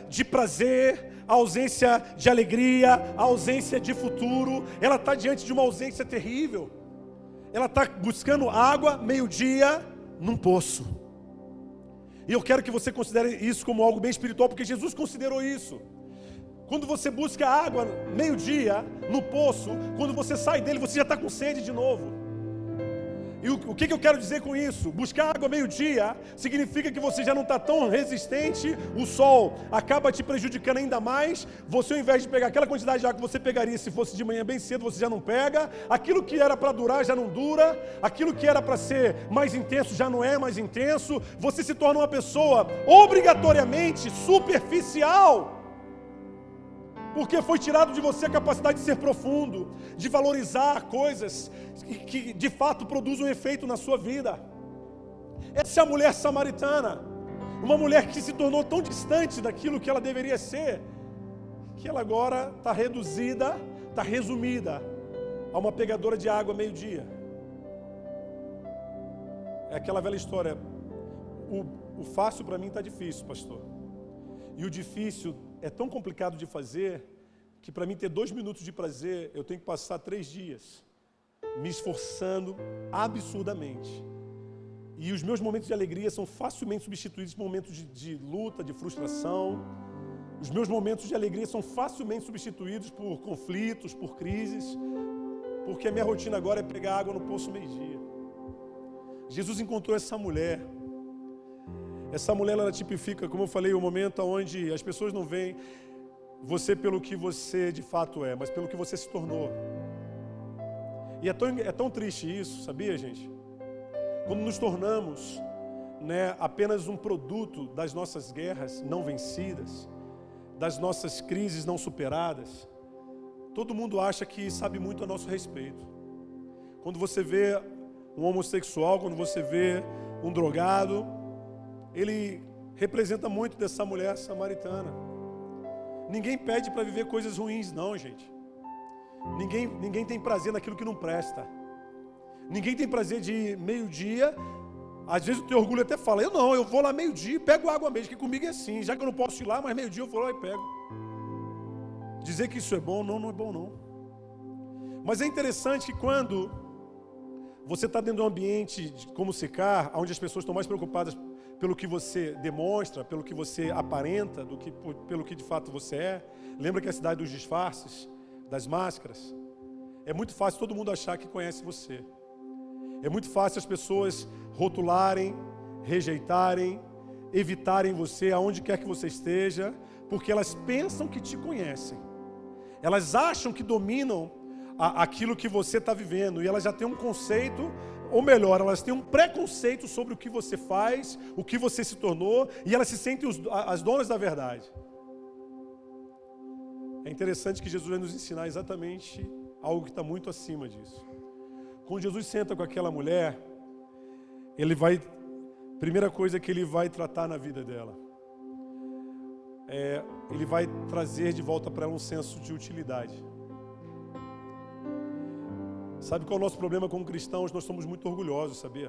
de prazer, a ausência de alegria, a ausência de futuro. Ela está diante de uma ausência terrível. Ela está buscando água, meio-dia, num poço. E eu quero que você considere isso como algo bem espiritual, porque Jesus considerou isso. Quando você busca água, meio-dia, no poço, quando você sai dele, você já está com sede de novo. E o que eu quero dizer com isso? Buscar água meio-dia significa que você já não está tão resistente, o sol acaba te prejudicando ainda mais. Você, ao invés de pegar aquela quantidade de água que você pegaria se fosse de manhã bem cedo, você já não pega. Aquilo que era para durar já não dura. Aquilo que era para ser mais intenso já não é mais intenso. Você se torna uma pessoa obrigatoriamente superficial. Porque foi tirado de você a capacidade de ser profundo, de valorizar coisas que de fato produzem um efeito na sua vida. Essa é a mulher samaritana, uma mulher que se tornou tão distante daquilo que ela deveria ser, que ela agora está reduzida, está resumida a uma pegadora de água meio-dia. É aquela velha história, o fácil para mim está difícil, pastor. E o difícil é tão complicado de fazer, que para mim ter 2 minutos de prazer, eu tenho que passar 3 dias, me esforçando absurdamente. E os meus momentos de alegria são facilmente substituídos por momentos de luta, de frustração. Os meus momentos de alegria são facilmente substituídos por conflitos, por crises, porque a minha rotina agora é pegar água no poço meio-dia. Jesus encontrou essa mulher. Essa mulher, ela tipifica, como eu falei, o momento onde as pessoas não veem você pelo que você de fato é, mas pelo que você se tornou. E é tão triste isso, sabia, gente? Quando nos tornamos, apenas um produto das nossas guerras não vencidas, das nossas crises não superadas. Todo mundo acha que sabe muito a nosso respeito. Quando você vê um homossexual, quando você vê um drogado, ele representa muito dessa mulher samaritana. Ninguém pede para viver coisas ruins, não, gente. Ninguém tem prazer naquilo que não presta. Ninguém tem prazer de meio-dia. Às vezes o teu orgulho até fala, eu vou lá meio-dia e pego água mesmo, que comigo é assim. Já que eu não posso ir lá, mas meio-dia eu vou lá e pego. Dizer que isso é bom, não é bom não. Mas é interessante que quando você está dentro de um ambiente como Sicar, onde as pessoas estão mais preocupadas pelo que você demonstra, pelo que você aparenta, do que pelo que de fato você é. Lembra que é a cidade dos disfarces, das máscaras? É muito fácil todo mundo achar que conhece você. É muito fácil as pessoas rotularem, rejeitarem, evitarem você aonde quer que você esteja, porque elas pensam que te conhecem. Elas acham que dominam aquilo que você está vivendo, e elas já têm um conceito, ou melhor, elas têm um preconceito sobre o que você faz, o que você se tornou, e elas se sentem as donas da verdade. É interessante que Jesus vai nos ensinar exatamente algo que está muito acima disso. Quando Jesus senta com aquela mulher, primeira coisa que ele vai tratar na vida dela, ele vai trazer de volta para ela um senso de utilidade. Sabe qual é o nosso problema como cristãos? Nós somos muito orgulhosos, sabia?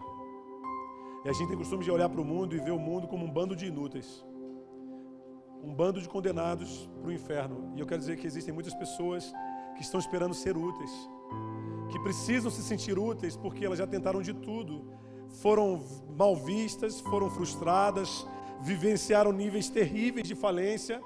E a gente tem costume de olhar para o mundo e ver o mundo como um bando de inúteis. Um bando de condenados para o inferno. E eu quero dizer que existem muitas pessoas que estão esperando ser úteis, que precisam se sentir úteis porque elas já tentaram de tudo. Foram mal vistas, foram frustradas, vivenciaram níveis terríveis de falência.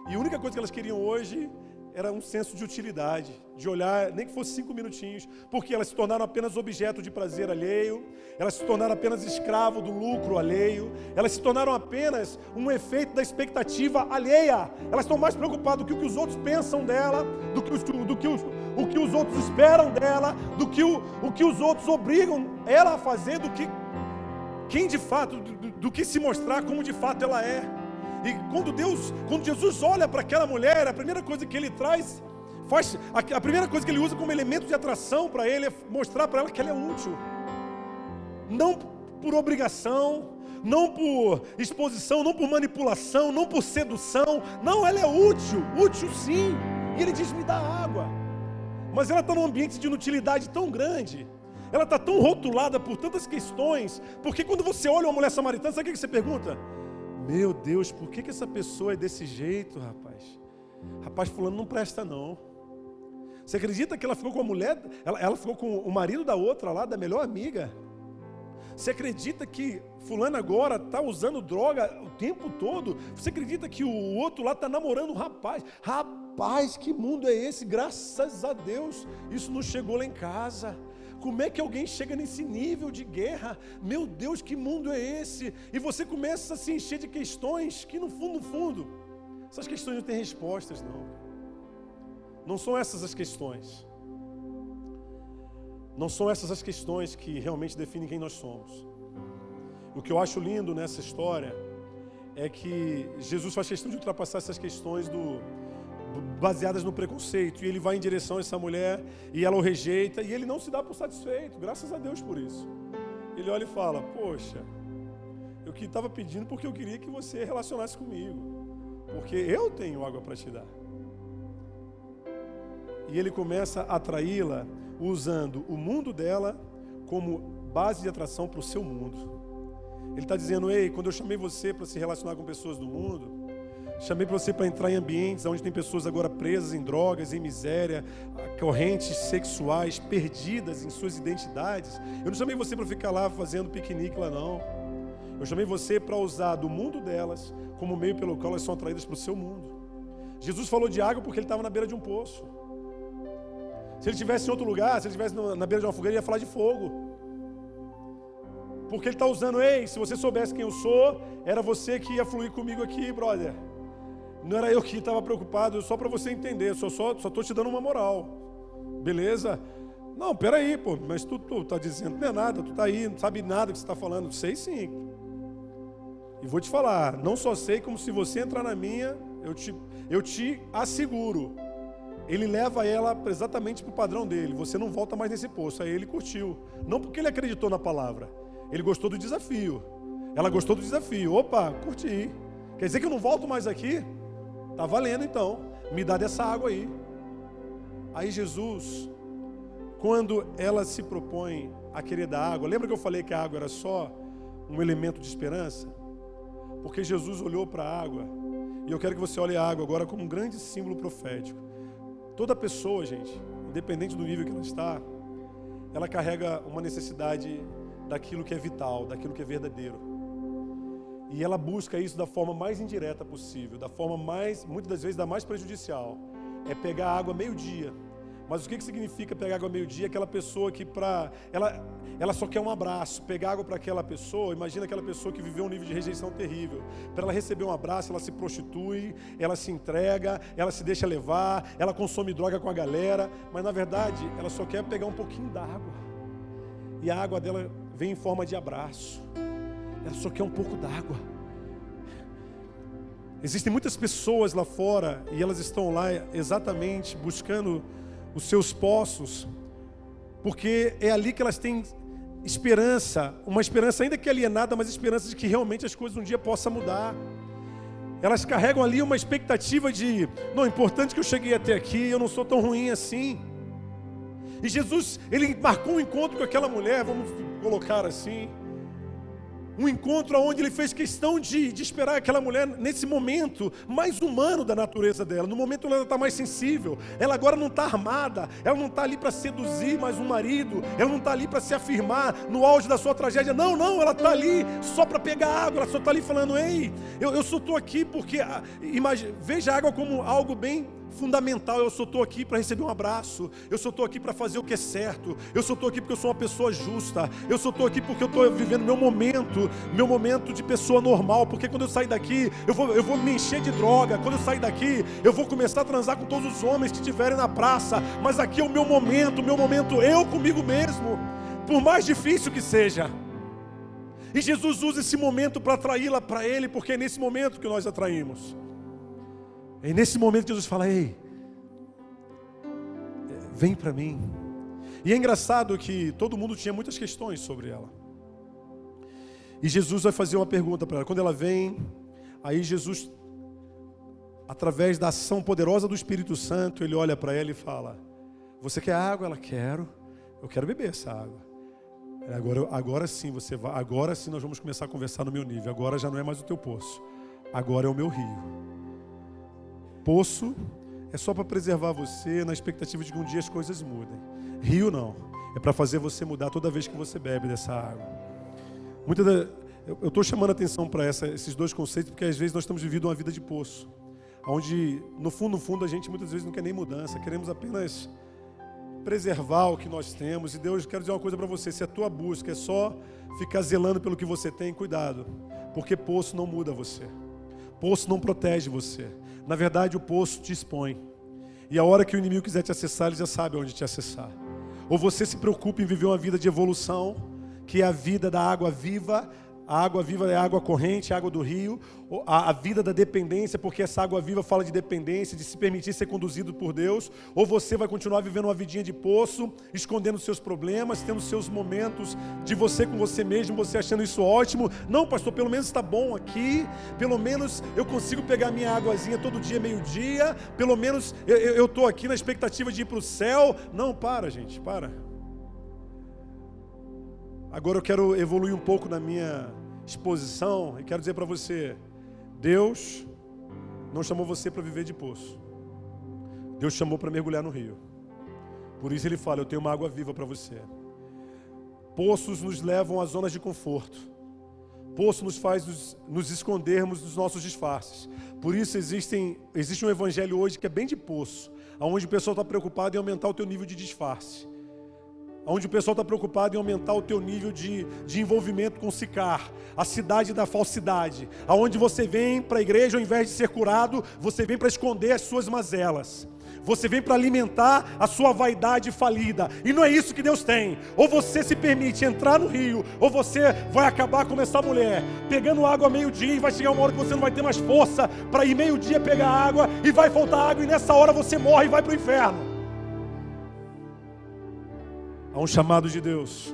E a única coisa que elas queriam hoje era um senso de utilidade, de olhar, nem que fosse 5 minutinhos, porque elas se tornaram apenas objeto de prazer alheio, elas se tornaram apenas escravo do lucro alheio, elas se tornaram apenas um efeito da expectativa alheia. Elas estão mais preocupadas do que o que os outros pensam dela, do que os outros esperam dela, do que os outros obrigam ela a fazer, do que se mostrar como de fato ela é. E quando Jesus olha para aquela mulher, a primeira coisa que ele a primeira coisa que ele usa como elemento de atração para ele é mostrar para ela que ela é útil. Não por obrigação, não por exposição, não por manipulação, não por sedução. Não, ela é útil sim. E ele diz, me dá água. Mas ela está num ambiente de inutilidade tão grande. Ela está tão rotulada por tantas questões. Porque quando você olha uma mulher samaritana, sabe o que você pergunta? Meu Deus, por que essa pessoa é desse jeito, rapaz? Rapaz, fulano não presta não. Você acredita que ela ficou com a mulher, ela ficou com o marido da outra lá, da melhor amiga? Você acredita que fulano agora está usando droga o tempo todo? Você acredita que o outro lá está namorando um rapaz? Rapaz, que mundo é esse? Graças a Deus, isso não chegou lá em casa. como é que alguém chega nesse nível de guerra? Meu Deus, que mundo é esse? E você começa a se encher de questões que no fundo, essas questões não têm respostas, não. Não são essas as questões. Não são essas as questões que realmente definem quem nós somos. O que eu acho lindo nessa história é que Jesus faz questão de ultrapassar essas questões baseadas no preconceito, e ele vai em direção a essa mulher e ela o rejeita, e ele não se dá por satisfeito, graças a Deus por isso. Ele olha e fala: poxa, eu que estava pedindo porque eu queria que você relacionasse comigo, porque eu tenho água para te dar. E ele começa a atraí-la usando o mundo dela como base de atração para o seu mundo. Ele está dizendo: ei, quando eu chamei você para se relacionar com pessoas do mundo, chamei para você para entrar em ambientes onde tem pessoas agora presas em drogas, em miséria, correntes sexuais, perdidas em suas identidades. Eu não chamei você para ficar lá fazendo piquenique lá, não. Eu chamei você para usar do mundo delas como meio pelo qual elas são atraídas para o seu mundo. Jesus falou de água porque ele estava na beira de um poço. Se ele estivesse em outro lugar, se ele estivesse na beira de uma fogueira, ele ia falar de fogo. Porque ele está usando: ei, se você soubesse quem eu sou, era você que ia fluir comigo aqui, brother. Não era eu que estava preocupado, só para você entender, só estou te dando uma moral. Beleza? Não, peraí, pô, mas tu tá dizendo, não é nada, tu tá aí, não sabe nada que você está falando. Sei sim. E vou te falar, não só sei, como se você entrar na minha, eu te asseguro. Ele leva ela exatamente para o padrão dele. Você não volta mais nesse poço. Aí ele curtiu. Não porque ele acreditou na palavra. Ele gostou do desafio. Ela gostou do desafio. Opa, curti. Quer dizer que eu não volto mais aqui? Tá valendo então. Me dá dessa água aí. Aí Jesus, quando ela se propõe a querer dar água, lembra que eu falei que a água era só um elemento de esperança? Porque Jesus olhou para a água. E eu quero que você olhe a água agora como um grande símbolo profético. Toda pessoa, gente, independente do nível que ela está, ela carrega uma necessidade daquilo que é vital, daquilo que é verdadeiro. E ela busca isso da forma mais indireta possível, da forma mais, muitas das vezes, da mais prejudicial. É pegar água meio-dia. Mas o que significa pegar água meio-dia? Aquela pessoa que ela só quer um abraço. Pegar água para aquela pessoa, imagina aquela pessoa que viveu um nível de rejeição terrível. Para ela receber um abraço, ela se prostitui, ela se entrega, ela se deixa levar, ela consome droga com a galera. Mas na verdade, ela só quer pegar um pouquinho d'água. E a água dela vem em forma de abraço. Ela só quer um pouco d'água. Existem muitas pessoas lá fora e elas estão lá exatamente buscando os seus poços, porque é ali que elas têm esperança, uma esperança ainda que alienada, mas esperança de que realmente as coisas um dia possam mudar. Elas carregam ali uma expectativa de, não, é importante que eu cheguei até aqui, eu não sou tão ruim assim. E Jesus, ele marcou um encontro com aquela mulher, vamos colocar assim, um encontro onde ele fez questão de esperar aquela mulher nesse momento mais humano da natureza dela, no momento onde ela está mais sensível. Ela agora não está armada, ela não está ali para seduzir mais um marido, ela não está ali para se afirmar no auge da sua tragédia. Não, ela está ali só para pegar água, ela só está ali falando: ei, eu só estou aqui porque, veja a água como algo bem fundamental. Eu só estou aqui para receber um abraço, eu só estou aqui para fazer o que é certo, eu só estou aqui porque eu sou uma pessoa justa, eu só estou aqui porque eu estou vivendo meu momento de pessoa normal, porque quando eu sair daqui, eu vou me encher de droga, quando eu sair daqui, eu vou começar a transar com todos os homens que estiverem na praça, mas aqui é o meu momento, eu comigo mesmo, por mais difícil que seja. E Jesus usa esse momento para atraí-la para Ele, porque é nesse momento que nós atraímos. É nesse momento que Jesus fala: ei, vem para mim. E é engraçado que todo mundo tinha muitas questões sobre ela. E Jesus vai fazer uma pergunta para ela. Quando ela vem, aí Jesus, através da ação poderosa do Espírito Santo, ele olha para ela e fala: você quer água? Ela: quero. Eu quero beber essa água. Agora sim você vai. Agora sim nós vamos começar a conversar no meu nível. Agora já não é mais o teu poço. Agora é o meu rio. Poço é só para preservar você na expectativa de que um dia as coisas mudem. Rio não. É para fazer você mudar toda vez que você bebe dessa água. Eu estou chamando a atenção para esses dois conceitos porque às vezes nós estamos vivendo uma vida de poço, onde no fundo a gente muitas vezes não quer nem mudança, queremos apenas preservar o que nós temos. E Deus, quero dizer uma coisa para você: se a tua busca é só ficar zelando pelo que você tem, cuidado, porque poço não muda você, poço não protege você. Na verdade, o poço te expõe, e a hora que o inimigo quiser te acessar, ele já sabe onde te acessar. Ou você se preocupa em viver uma vida de evolução, que é a vida da água viva. A água viva é a água corrente, a água do rio, a vida da dependência, porque essa água viva fala de dependência, de se permitir ser conduzido por Deus. Ou você vai continuar vivendo uma vidinha de poço, escondendo seus problemas, tendo seus momentos de você com você mesmo, você achando isso ótimo. Não, pastor, pelo menos está bom aqui, pelo menos eu consigo pegar minha águazinha todo dia, meio-dia, pelo menos eu estou aqui na expectativa de ir para o céu. Não, para, gente, para. Agora eu quero evoluir um pouco na minha exposição e quero dizer para você: Deus não chamou você para viver de poço. Deus chamou para mergulhar no rio. Por isso ele fala: eu tenho uma água viva para você. Poços nos levam a zonas de conforto. Poço nos faz nos escondermos dos nossos disfarces. Por isso existe um evangelho hoje que é bem de poço, onde o pessoal está preocupado em aumentar o teu nível de disfarce, onde o pessoal está preocupado em aumentar o teu nível de envolvimento com Sicar, a cidade da falsidade, aonde você vem para a igreja, ao invés de ser curado, você vem para esconder as suas mazelas, você vem para alimentar a sua vaidade falida, e não é isso que Deus tem. Ou você se permite entrar no rio, ou você vai acabar como essa mulher, pegando água meio-dia, e vai chegar uma hora que você não vai ter mais força para ir meio-dia pegar água, e vai faltar água, e nessa hora você morre e vai para o inferno. Há um chamado de Deus.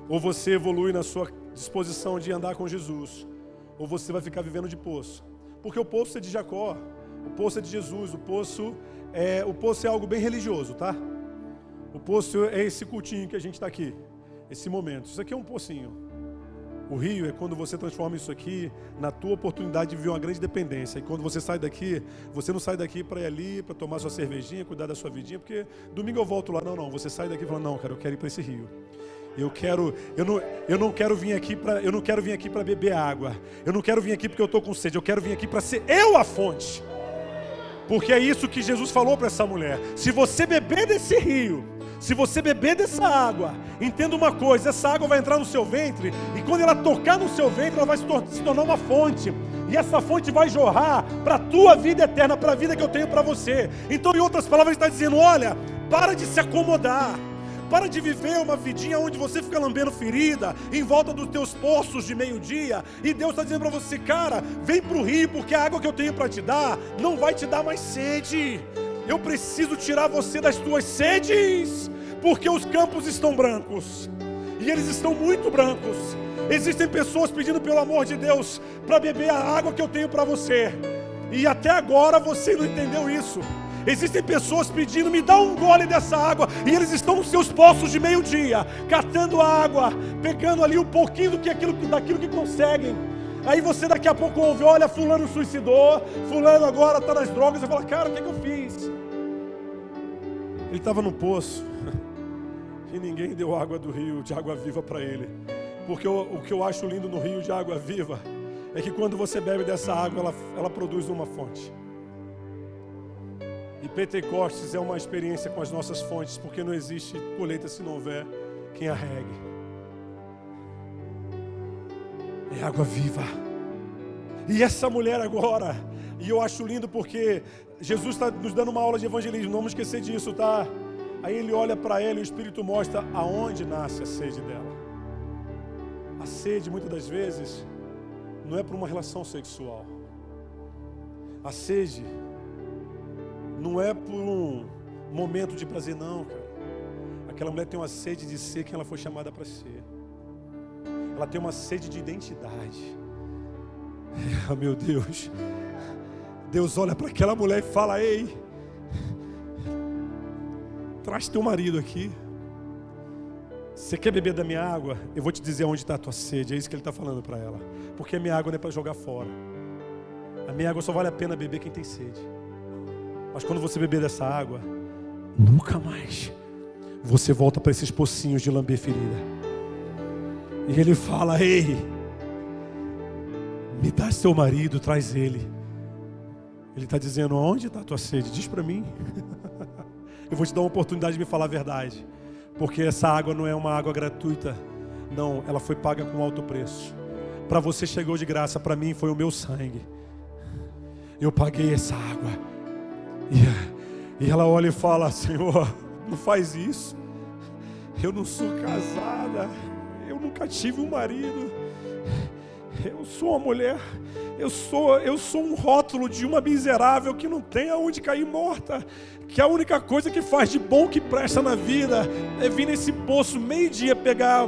Ou você evolui na sua disposição de andar com Jesus, ou você vai ficar vivendo de poço. Porque o poço é de Jacó, o poço é de Jesus, o poço é algo bem religioso, tá? O poço é esse cultinho que a gente está aqui, esse momento. Isso aqui é um pocinho. O rio é quando você transforma isso aqui na tua oportunidade de viver uma grande dependência. E quando você sai daqui, você não sai daqui para ir ali, para tomar sua cervejinha, cuidar da sua vidinha, porque domingo eu volto lá. Não. Você sai daqui e fala: não, cara, eu quero ir para esse rio. Eu não quero vir aqui para beber água. Eu não quero vir aqui porque eu estou com sede. Eu quero vir aqui para ser eu a fonte. Porque é isso que Jesus falou para essa mulher: se você beber desse rio, se você beber dessa água, entenda uma coisa: essa água vai entrar no seu ventre, e quando ela tocar no seu ventre, ela vai se tornar uma fonte, e essa fonte vai jorrar para a tua vida eterna, para a vida que eu tenho para você. Então, em outras palavras, ele está dizendo: olha, para de se acomodar, para de viver uma vidinha onde você fica lambendo ferida, em volta dos teus poços de meio-dia. E Deus está dizendo para você: cara, vem para o rio, porque a água que eu tenho para te dar não vai te dar mais sede. Eu preciso tirar você das tuas sedes, porque os campos estão brancos, e eles estão muito brancos. Existem pessoas pedindo pelo amor de Deus para beber a água que eu tenho para você, e até agora você não entendeu isso. Existem pessoas pedindo: me dá um gole dessa água, e eles estão nos seus poços de meio-dia, catando água, pegando ali um pouquinho daquilo que conseguem. Aí você daqui a pouco ouve: olha, fulano suicidou, fulano agora está nas drogas. Você fala: cara, o que eu fiz? Ele estava no poço e ninguém deu água do rio de água viva para ele. Porque o que eu acho lindo no rio de água viva é que quando você bebe dessa água, ela produz uma fonte. E Pentecostes é uma experiência com as nossas fontes, porque não existe colheita se não houver quem a regue. É água viva. E essa mulher agora, e eu acho lindo porque Jesus está nos dando uma aula de evangelismo, não vamos esquecer disso, tá? Aí ele olha para ela e o Espírito mostra aonde nasce a sede dela. A sede, muitas das vezes, não é por uma relação sexual. A sede não é por um momento de prazer, não, cara. Aquela mulher tem uma sede de ser quem ela foi chamada para ser. Ela tem uma sede de identidade. Oh, meu Deus. Deus olha para aquela mulher e fala: ei, traz teu marido aqui. Você quer beber da minha água? Eu vou te dizer onde está a tua sede. É isso que ele está falando para ela. Porque a minha água não é para jogar fora. A minha água só vale a pena beber quem tem sede. Mas quando você beber dessa água, nunca mais você volta para esses pocinhos de lamber ferida. E ele fala: ei, me dá seu marido, traz ele. Ele está dizendo: onde está a tua sede? Diz para mim. Eu vou te dar uma oportunidade de me falar a verdade. Porque essa água não é uma água gratuita. Não, ela foi paga com alto preço. Para você chegou de graça, para mim foi o meu sangue. Eu paguei essa água. E ela olha e fala: Senhor, não faz isso. Eu não sou casada. Eu nunca tive um marido. Eu sou uma mulher. Eu sou um rótulo de uma miserável que não tem aonde cair morta. Que a única coisa que faz de bom que presta na vida é vir nesse poço meio-dia pegar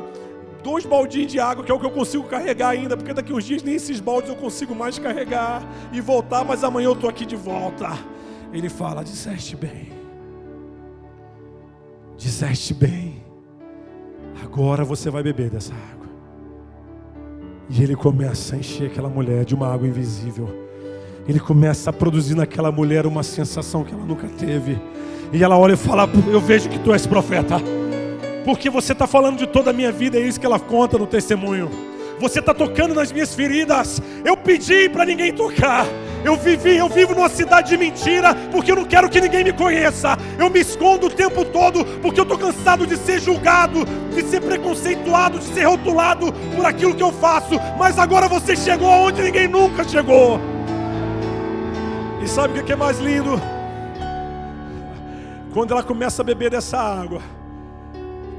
2 baldinhos de água, que é o que eu consigo carregar ainda, porque daqui uns dias nem esses baldes eu consigo mais carregar e voltar, mas amanhã eu estou aqui de volta. Ele fala: disseste bem. Disseste bem. Agora você vai beber dessa água. E ele começa a encher aquela mulher de uma água invisível. Ele começa a produzir naquela mulher uma sensação que ela nunca teve. E ela olha e fala: eu vejo que tu és profeta. Porque você está falando de toda a minha vida, é isso que ela conta no testemunho. Você está tocando nas minhas feridas. Eu pedi para ninguém tocar. Eu vivo numa cidade de mentira, porque eu não quero que ninguém me conheça. Eu me escondo o tempo todo, porque eu estou cansado de ser julgado, de ser preconceituado, de ser rotulado por aquilo que eu faço. Mas agora você chegou aonde ninguém nunca chegou. E sabe o que é mais lindo? Quando ela começa a beber dessa água,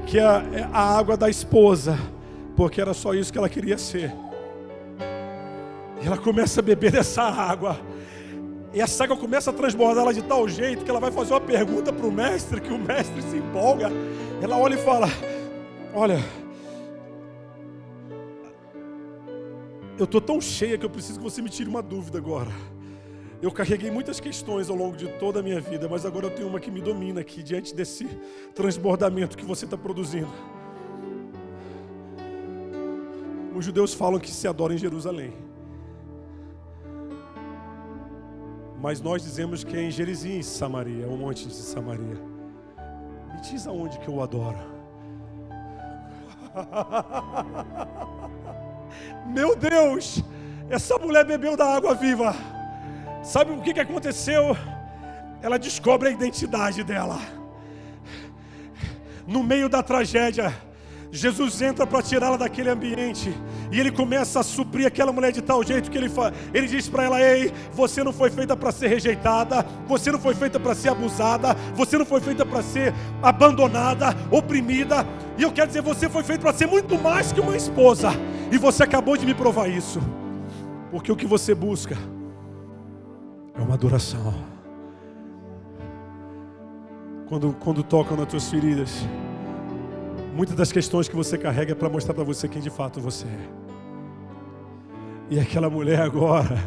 que é a água da esposa, porque era só isso que ela queria ser. E ela começa a beber dessa água. E essa água começa a transbordar ela de tal jeito que ela vai fazer uma pergunta para o mestre, que o mestre se empolga. Ela olha e fala: olha, eu estou tão cheia que eu preciso que você me tire uma dúvida agora. Eu carreguei muitas questões ao longo de toda a minha vida, mas agora eu tenho uma que me domina aqui, diante desse transbordamento que você está produzindo. Os judeus falam que se adora em Jerusalém, mas nós dizemos que é em Gerizim, em Samaria, um monte de Samaria. Me diz aonde que eu adoro. Meu Deus, essa mulher bebeu da água viva. Sabe o que aconteceu? Ela descobre a identidade dela. No meio da tragédia, Jesus entra para tirá-la daquele ambiente. E ele começa a suprir aquela mulher de tal jeito que ele diz para ela: ei, você não foi feita para ser rejeitada. Você não foi feita para ser abusada. Você não foi feita para ser abandonada, oprimida. E eu quero dizer, você foi feita para ser muito mais que uma esposa. E você acabou de me provar isso. Porque o que você busca é uma adoração. Quando tocam nas tuas feridas, muitas das questões que você carrega é para mostrar para você quem de fato você é. E aquela mulher agora,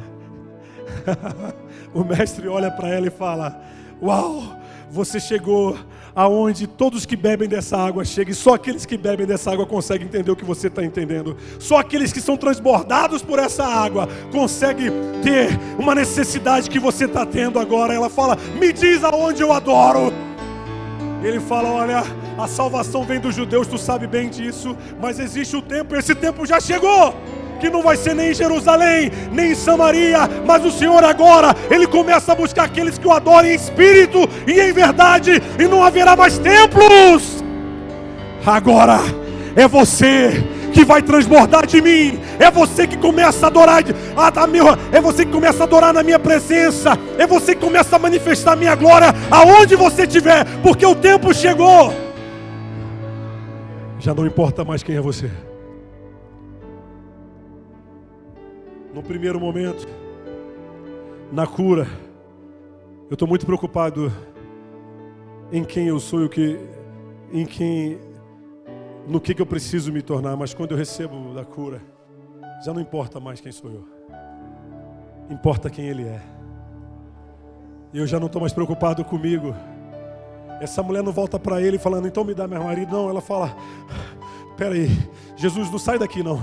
o mestre olha para ela e fala: uau, você chegou aonde todos que bebem dessa água chegam. E só aqueles que bebem dessa água conseguem entender o que você está entendendo. Só aqueles que são transbordados por essa água conseguem ter uma necessidade que você está tendo agora. Ela fala: me diz aonde eu adoro. Ele fala: olha, a salvação vem dos judeus, tu sabe bem disso, mas existe o tempo, esse tempo já chegou, que não vai ser nem em Jerusalém, nem em Samaria, mas o Senhor agora, Ele começa a buscar aqueles que o adorem em espírito e em verdade, e não haverá mais templos. Agora é você que vai transbordar de mim. É você que começa a adorar, é você que começa a adorar na minha presença. É você que começa a manifestar a minha glória aonde você estiver, porque o tempo chegou. Já não importa mais quem é você. No primeiro momento, na cura, eu estou muito preocupado em quem eu sou e no que eu preciso me tornar. Mas quando eu recebo da cura, já não importa mais quem sou eu. Importa quem Ele é. E eu já não estou mais preocupado comigo. Essa mulher não volta para ele falando: então me dá meu marido. Não, ela fala: peraí, Jesus, não sai daqui não.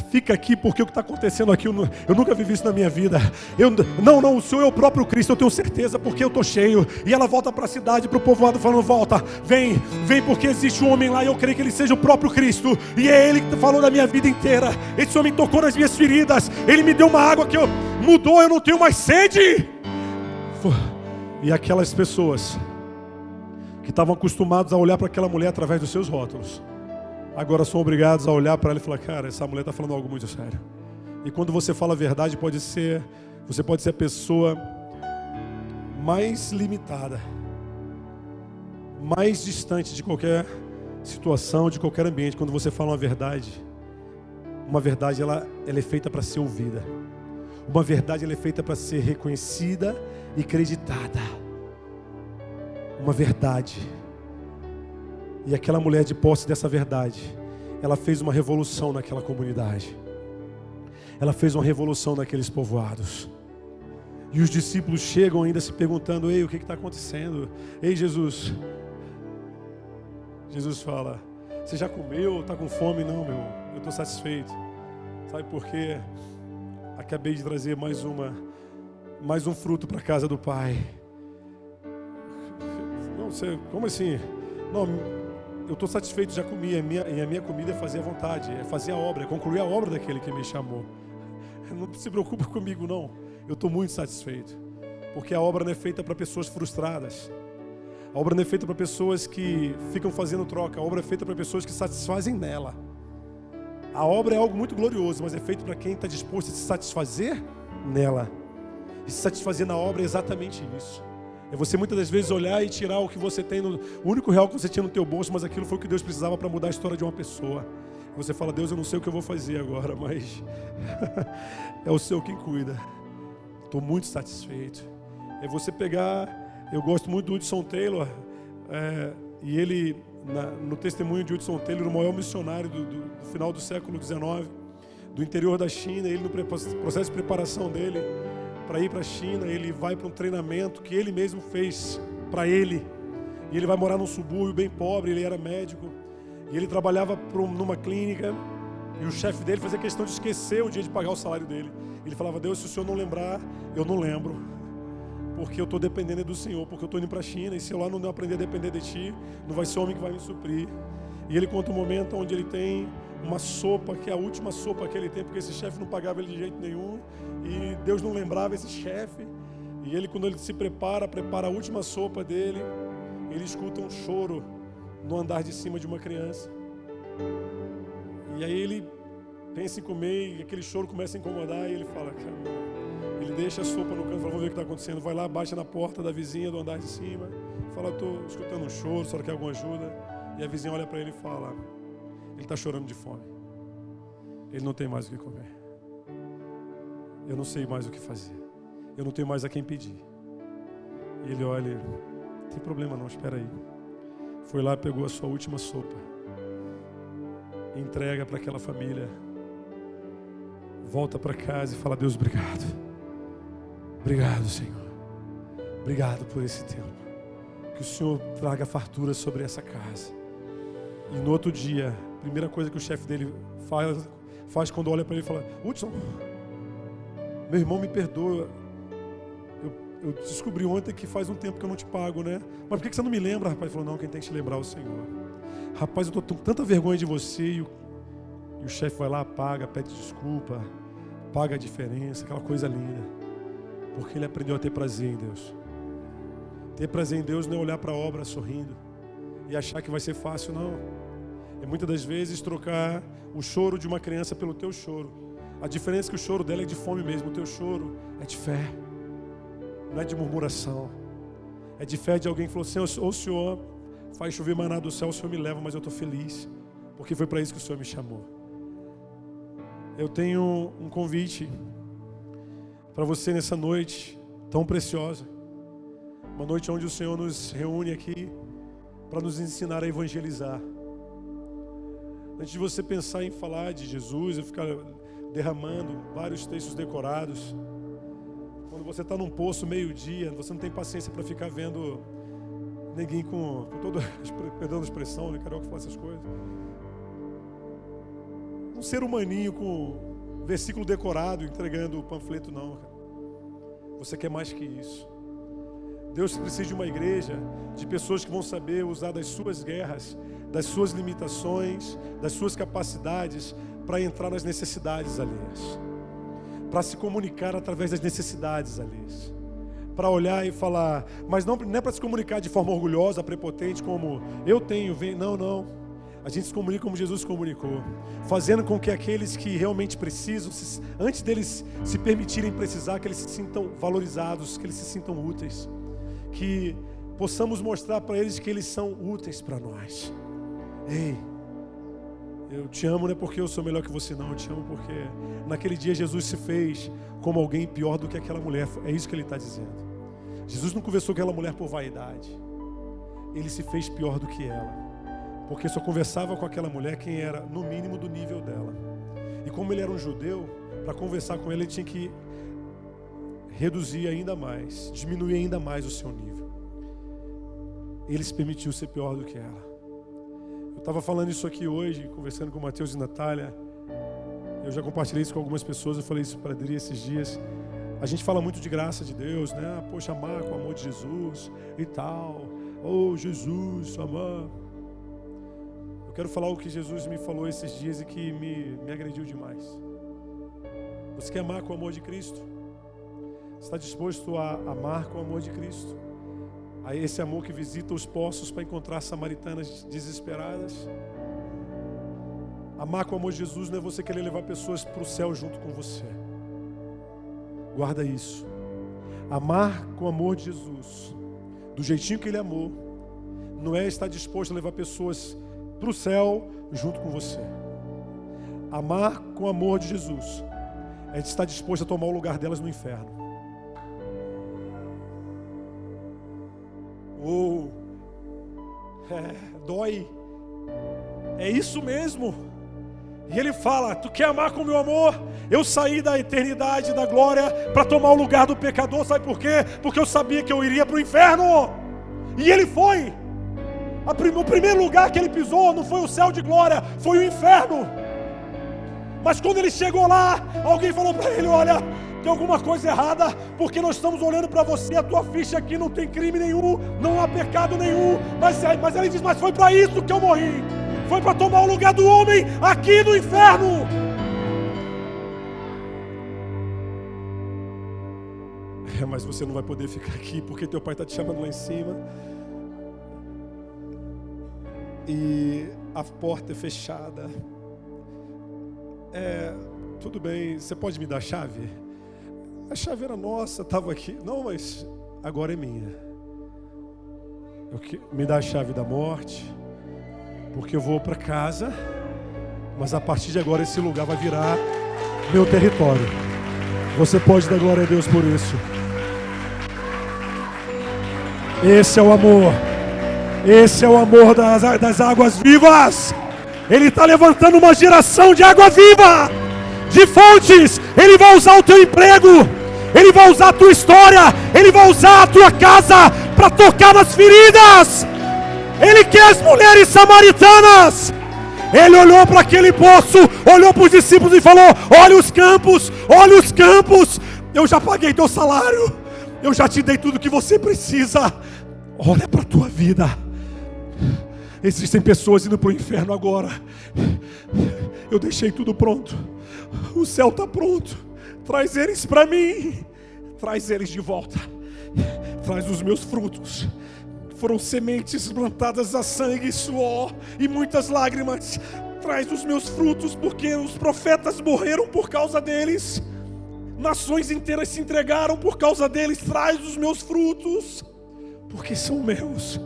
Fica aqui, porque o que está acontecendo aqui, eu nunca vivi isso na minha vida. Não, o Senhor é o próprio Cristo, eu tenho certeza, porque eu estou cheio. E ela volta para a cidade, para o povoado, falando: volta, vem, porque existe um homem lá, e eu creio que ele seja o próprio Cristo. E é Ele que falou da minha vida inteira. Esse homem tocou nas minhas feridas, Ele me deu uma água que mudou, eu não tenho mais sede. E aquelas pessoas que estavam acostumados a olhar para aquela mulher através dos seus rótulos, agora são obrigados a olhar para ela e falar: cara, essa mulher está falando algo muito sério. E quando você fala a verdade, você pode ser a pessoa mais limitada, mais distante de qualquer situação, de qualquer ambiente. Quando você fala uma verdade ela é feita para ser ouvida. Uma verdade ela é feita para ser reconhecida e acreditada. Uma verdade. E aquela mulher, de posse dessa verdade, ela fez uma revolução naquela comunidade. Ela fez uma revolução naqueles povoados. E os discípulos chegam ainda se perguntando: ei, o que está acontecendo? Ei, Jesus. Jesus fala: você já comeu? Está com fome? Não, meu, eu estou satisfeito. Sabe por quê? Acabei de trazer mais um fruto para a casa do Pai. Não, como assim? Não, eu estou satisfeito, já comi. E a minha comida é fazer a vontade, é fazer a obra, é concluir a obra daquele que me chamou. Não se preocupe comigo, não. Eu estou muito satisfeito. Porque a obra não é feita para pessoas frustradas. A obra não é feita para pessoas que ficam fazendo troca. A obra é feita para pessoas que satisfazem nela. A obra é algo muito glorioso, mas é feito para quem está disposto a se satisfazer nela. E se satisfazer na obra é exatamente isso. É você muitas das vezes olhar e tirar o que você tem, o único real que você tinha no teu bolso, mas aquilo foi o que Deus precisava para mudar a história de uma pessoa. E você fala: Deus, eu não sei o que eu vou fazer agora, mas é o Senhor quem cuida. Estou muito satisfeito. É você pegar, eu gosto muito do Hudson Taylor, e ele, no testemunho de Hudson Taylor, o maior missionário do final do século XIX, do interior da China, ele no processo de preparação dele para ir para a China, ele vai para um treinamento que ele mesmo fez para ele. E ele vai morar num subúrbio bem pobre, ele era médico, e ele trabalhava numa clínica, e o chefe dele fazia questão de esquecer o dia de pagar o salário dele. Ele falava: Deus, se o Senhor não lembrar, eu não lembro, porque eu estou dependendo do Senhor, porque eu estou indo para a China, e se eu lá não aprender a depender de Ti, não vai ser o homem que vai me suprir. E ele conta um momento onde ele tem uma sopa, que é a última sopa que ele tem, porque esse chefe não pagava ele de jeito nenhum, e Deus não lembrava esse chefe. E ele, quando ele se prepara a última sopa dele, ele escuta um choro no andar de cima de uma criança. E aí ele pensa em comer, e aquele choro começa a incomodar, e ele fala: cara, ele deixa a sopa no canto, fala: vou ver o que está acontecendo. Vai lá, bate na porta da vizinha do andar de cima, fala: estou escutando um choro, a senhora quer alguma ajuda? E a vizinha olha para ele e fala: ele está chorando de fome, ele não tem mais o que comer, eu não sei mais o que fazer, eu não tenho mais a quem pedir. E ele olha: não tem problema não, espera aí. Foi lá, pegou a sua última sopa, entrega para aquela família, volta para casa e fala: Deus, obrigado. Obrigado, Senhor. Obrigado por esse tempo. Que o Senhor traga fartura sobre essa casa. E no outro dia, a primeira coisa que o chefe dele faz quando olha para ele e fala: Hudson, meu irmão, me perdoa. Eu descobri ontem que faz um tempo que eu não te pago, né? Mas por que você não me lembra, rapaz? Ele falou: não, quem tem que te lembrar é o Senhor. Rapaz, eu estou com tanta vergonha de você. E o chefe vai lá, paga, pede desculpa, paga a diferença, aquela coisa linda. Porque ele aprendeu a ter prazer em Deus. Ter prazer em Deus não é olhar para a obra sorrindo e achar que vai ser fácil, não. É muitas das vezes trocar o choro de uma criança pelo teu choro. A diferença é que o choro dela é de fome mesmo, o teu choro é de fé. Não é de murmuração. É de fé de alguém que falou: Senhor, o Senhor faz chover maná do céu, o Senhor me leva, mas eu estou feliz, porque foi para isso que o Senhor me chamou. Eu tenho um convite para você nessa noite tão preciosa. Uma noite onde o Senhor nos reúne aqui para nos ensinar a evangelizar. Antes de você pensar em falar de Jesus e ficar derramando vários textos decorados, quando você está num poço meio-dia, você não tem paciência para ficar vendo ninguém com todo, perdão a expressão, né, carioca, que fala essas coisas. Um ser humaninho com versículo decorado, entregando o panfleto, não, cara. Você quer mais que isso. Deus precisa de uma igreja, de pessoas que vão saber usar das suas guerras, das suas limitações, das suas capacidades, para entrar nas necessidades alheias. Para se comunicar através das necessidades alheias. para olhar e falar, mas não é para se comunicar de forma orgulhosa, prepotente, como eu tenho, não. A gente se comunica como Jesus se comunicou, fazendo com que aqueles que realmente precisam, antes deles se permitirem precisar, que eles se sintam valorizados, que eles se sintam úteis, que possamos mostrar para eles que eles são úteis para nós. Ei, eu te amo não é porque eu sou melhor que você, não. Eu te amo porque naquele dia Jesus se fez como alguém pior do que aquela mulher. É isso que ele está dizendo. Jesus não conversou com aquela mulher por vaidade. Ele se fez pior do que ela, porque só conversava com aquela mulher quem era no mínimo do nível dela. E como ele era um judeu, para conversar com ela ele tinha que reduzir ainda mais, diminuir ainda mais o seu nível. Ele se permitiu ser pior do que ela. Eu estava falando isso aqui hoje, conversando com o Mateus e Natália. Eu já compartilhei isso com algumas pessoas. Eu falei isso para a Adri esses dias. A gente fala muito de graça de Deus, né? Poxa, amar com o amor de Jesus e tal. Oh, Jesus, amar. Eu quero falar o que Jesus me falou esses dias e que me agrediu demais. Você quer amar com o amor de Cristo? Você está disposto a amar com o amor de Cristo? A esse amor que visita os poços para encontrar samaritanas desesperadas? Amar com o amor de Jesus não é você querer levar pessoas para o céu junto com você. Guarda isso. Amar com o amor de Jesus, do jeitinho que Ele amou, não é estar disposto a levar pessoas para o céu junto com você. Amar com o amor de Jesus é estar disposto a tomar o lugar delas no inferno. Dói. É isso mesmo. E ele fala, tu quer amar com o meu amor? Eu saí da eternidade, da glória, para tomar o lugar do pecador. Sabe por quê? Porque eu sabia que eu iria para o inferno. E ele foi. O primeiro lugar que ele pisou não foi o céu de glória, foi o inferno. Mas quando ele chegou lá, alguém falou para ele, olha, tem alguma coisa errada, porque nós estamos olhando para você, a tua ficha aqui não tem crime nenhum, não há pecado nenhum. Mas ele diz, mas foi para isso que eu morri. Foi para tomar o lugar do homem aqui no inferno. Mas você não vai poder ficar aqui, porque teu pai está te chamando lá em cima. E a porta é fechada. Tudo bem, você pode me dar a chave? A chave era nossa, estava aqui. Não, mas agora é minha. Me dá a chave da morte, porque eu vou para casa, mas a partir de agora esse lugar vai virar meu território. Você pode dar glória a Deus por isso. Esse é o amor. Esse é o amor das águas vivas. Ele está levantando uma geração de água viva, de fontes. Ele vai usar o teu emprego, Ele vai usar a tua história, Ele vai usar a tua casa para tocar nas feridas. Ele quer as mulheres samaritanas. Ele olhou para aquele poço, olhou para os discípulos e falou, olha os campos, eu já paguei teu salário, eu já te dei tudo que você precisa, olha para a tua vida. Existem pessoas indo para o inferno agora. Eu deixei tudo pronto, o céu está pronto, traz eles para mim, traz eles de volta, traz os meus frutos. Foram sementes plantadas a sangue e suor e muitas lágrimas. Traz os meus frutos, porque os profetas morreram por causa deles. Nações inteiras se entregaram por causa deles. Traz os meus frutos, porque são meus.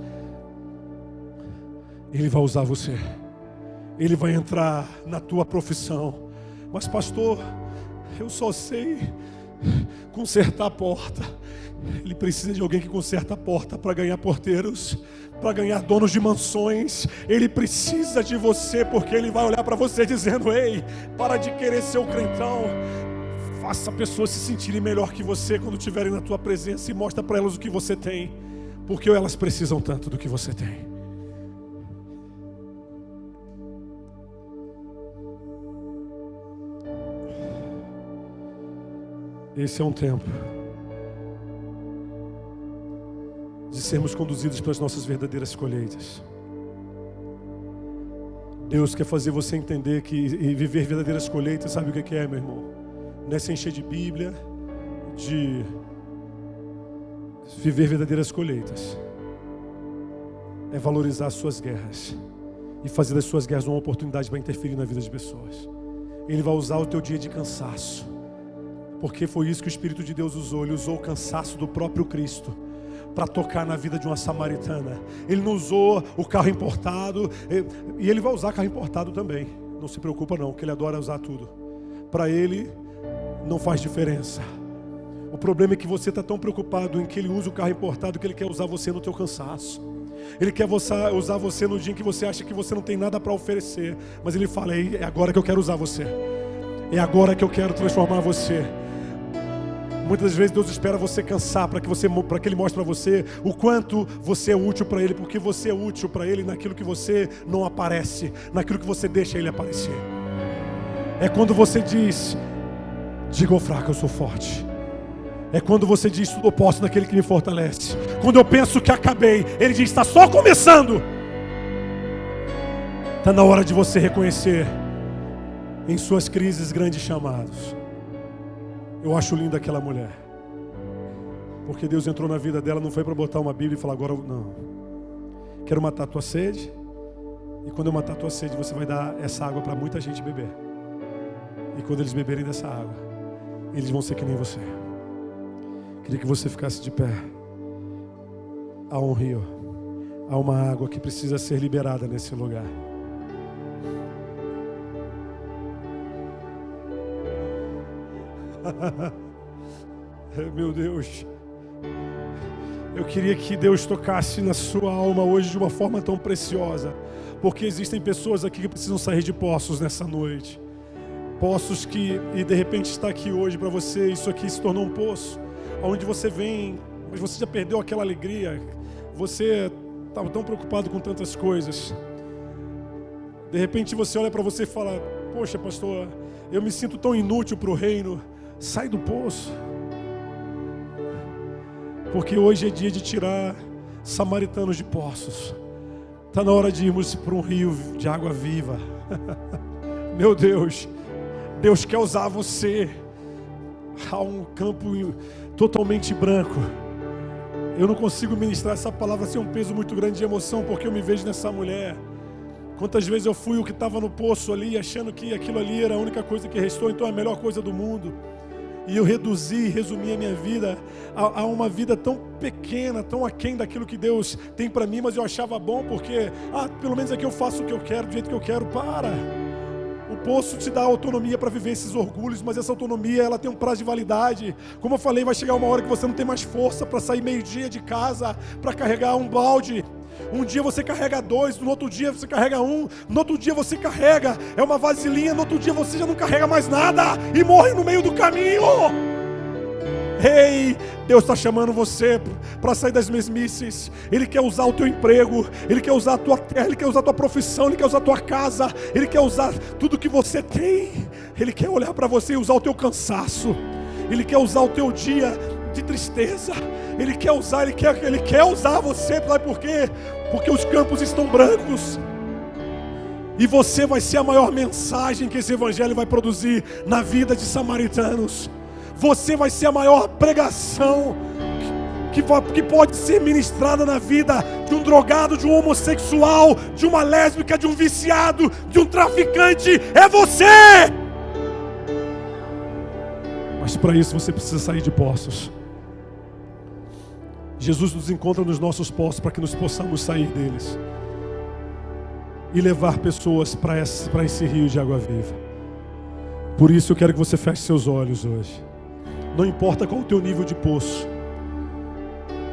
Ele vai usar você. Ele vai entrar na tua profissão. Mas pastor, eu só sei consertar a porta. Ele precisa de alguém que conserta a porta para ganhar porteiros, para ganhar donos de mansões. Ele precisa de você, porque ele vai olhar para você dizendo, ei, para de querer ser o crentão. Faça pessoas se sentirem melhor que você quando estiverem na tua presença e mostra para elas o que você tem, porque elas precisam tanto do que você tem. Esse é um tempo de sermos conduzidos pelas nossas verdadeiras colheitas. Deus quer fazer você entender que e viver verdadeiras colheitas, sabe o que é, meu irmão? Não é se encher de Bíblia, de Viver verdadeiras colheitas é valorizar as suas guerras e fazer das suas guerras uma oportunidade para interferir na vida de pessoas. Ele vai usar o teu dia de cansaço, porque foi isso que o Espírito de Deus usou. Ele usou o cansaço do próprio Cristo para tocar na vida de uma samaritana. Ele não usou o carro importado, e ele vai usar carro importado também. Não se preocupa não, que ele adora usar tudo. Para ele não faz diferença. O problema é que você está tão preocupado em que ele usa o carro importado que ele quer usar você no teu cansaço. Ele quer usar você no dia em que você acha que você não tem nada para oferecer. Mas ele fala, é agora que eu quero usar você. É agora que eu quero transformar você. Muitas vezes Deus espera você cansar para que Ele mostre para você o quanto você é útil para Ele. Porque você é útil para Ele naquilo que você não aparece, naquilo que você deixa Ele aparecer. É quando você diz, diga ao fraco, eu sou forte. É quando você diz, tudo eu posso naquele que me fortalece. Quando eu penso que acabei, Ele diz, está só começando. Está na hora de você reconhecer em suas crises grandes chamados. Eu acho linda aquela mulher, porque Deus entrou na vida dela, não foi para botar uma Bíblia e falar, agora não, quero matar a tua sede. E quando eu matar a tua sede, você vai dar essa água para muita gente beber. E quando eles beberem dessa água, eles vão ser que nem você. Queria que você ficasse de pé. Há um rio, há uma água que precisa ser liberada nesse lugar. Meu Deus, eu queria que Deus tocasse na sua alma hoje de uma forma tão preciosa, porque existem pessoas aqui que precisam sair de poços nessa noite. Poços e de repente está aqui hoje para você, isso aqui se tornou um poço onde você vem, mas você já perdeu aquela alegria, você estava tão preocupado com tantas coisas. De repente você olha para você e fala, poxa pastor, eu me sinto tão inútil para o reino. Sai do poço, porque hoje é dia de tirar samaritanos de poços. Está na hora de irmos para um rio de água viva. Meu Deus, Deus quer usar você. Há um campo totalmente branco. Eu não consigo ministrar essa palavra sem um peso muito grande de emoção, porque eu me vejo nessa mulher. Quantas vezes eu fui o que estava no poço ali, achando que aquilo ali era a única coisa que restou, então é a melhor coisa do mundo. E eu resumi a minha vida a uma vida tão pequena, tão aquém daquilo que Deus tem para mim, mas eu achava bom porque, pelo menos aqui eu faço o que eu quero, do jeito que eu quero. O poço te dá autonomia para viver esses orgulhos, mas essa autonomia, ela tem um prazo de validade. Como eu falei, vai chegar uma hora que você não tem mais força para sair meio-dia de casa, para carregar um balde. Um dia você carrega 2, no outro dia você carrega 1, no outro dia você carrega, é uma vasilhinha, no outro dia você já não carrega mais nada e morre no meio do caminho. Ei, Deus está chamando você para sair das mesmices. Ele quer usar o teu emprego, Ele quer usar a tua terra, Ele quer usar a tua profissão, Ele quer usar a tua casa, Ele quer usar tudo que você tem. Ele quer olhar para você e usar o teu cansaço, Ele quer usar o teu dia de tristeza, Ele quer usar você, sabe por quê? Porque os campos estão brancos, e você vai ser a maior mensagem que esse evangelho vai produzir na vida de samaritanos. Você vai ser a maior pregação que pode ser ministrada na vida de um drogado, de um homossexual, de uma lésbica, de um viciado, de um traficante. É você! Mas para isso você precisa sair de poços. Jesus nos encontra nos nossos poços para que nós possamos sair deles e levar pessoas para esse rio de água viva. Por isso eu quero que você feche seus olhos hoje. Não importa qual o teu nível de poço,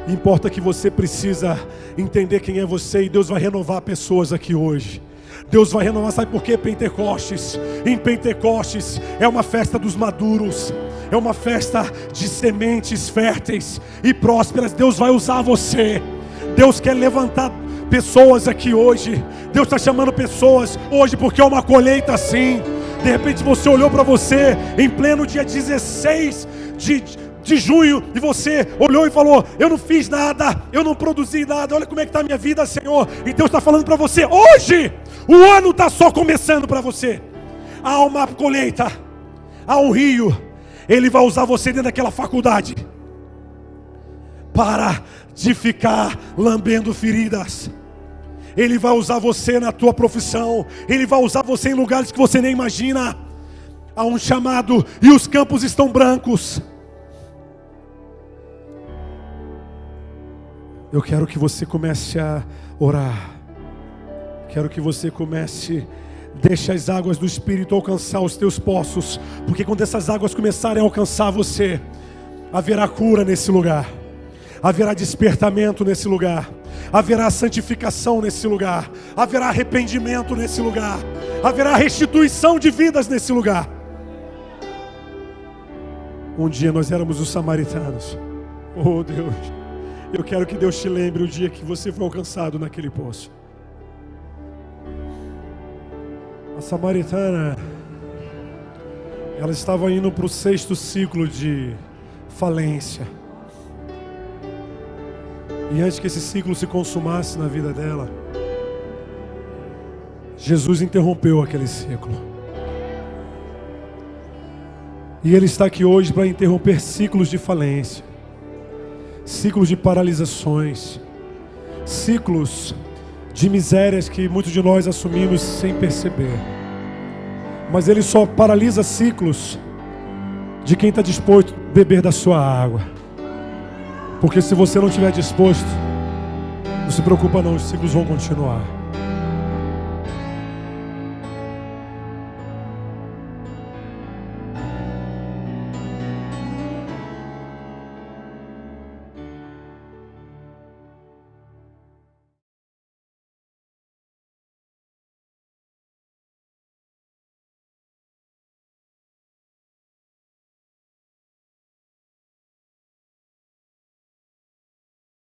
importa que você precisa entender quem é você, e Deus vai renovar pessoas aqui hoje. Deus vai renovar, sabe por quê? Pentecostes. Em Pentecostes é uma festa dos maduros, é uma festa de sementes férteis e prósperas. Deus vai usar você. Deus quer levantar pessoas aqui hoje. Deus está chamando pessoas hoje porque é uma colheita assim. De repente você olhou para você em pleno dia 16 de junho, e você olhou e falou: eu não fiz nada, eu não produzi nada, olha como é que está a minha vida, Senhor. E Deus está falando para você hoje, o ano está só começando para você. Há uma colheita, há um rio. Ele vai usar você dentro daquela faculdade para de ficar lambendo feridas. Ele vai usar você na tua profissão. Ele vai usar você em lugares que você nem imagina. Há um chamado e os campos estão brancos. Eu quero que você comece a orar. Quero que você comece, deixe as águas do Espírito alcançar os teus poços. Porque quando essas águas começarem a alcançar você, haverá cura nesse lugar. Haverá despertamento nesse lugar. Haverá santificação nesse lugar. Haverá arrependimento nesse lugar. Haverá restituição de vidas nesse lugar. Um dia nós éramos os samaritanos. Oh Deus, eu quero que Deus te lembre o dia que você foi alcançado naquele poço. A samaritana, ela estava indo para o 6º ciclo de falência. E antes que esse ciclo se consumasse na vida dela, Jesus interrompeu aquele ciclo. E Ele está aqui hoje para interromper ciclos de falência, ciclos de paralisações, ciclos de misérias que muitos de nós assumimos sem perceber. Mas Ele só paralisa ciclos de quem está disposto a beber da sua água. Porque se você não estiver disposto, não se preocupa não, os ciclos vão continuar.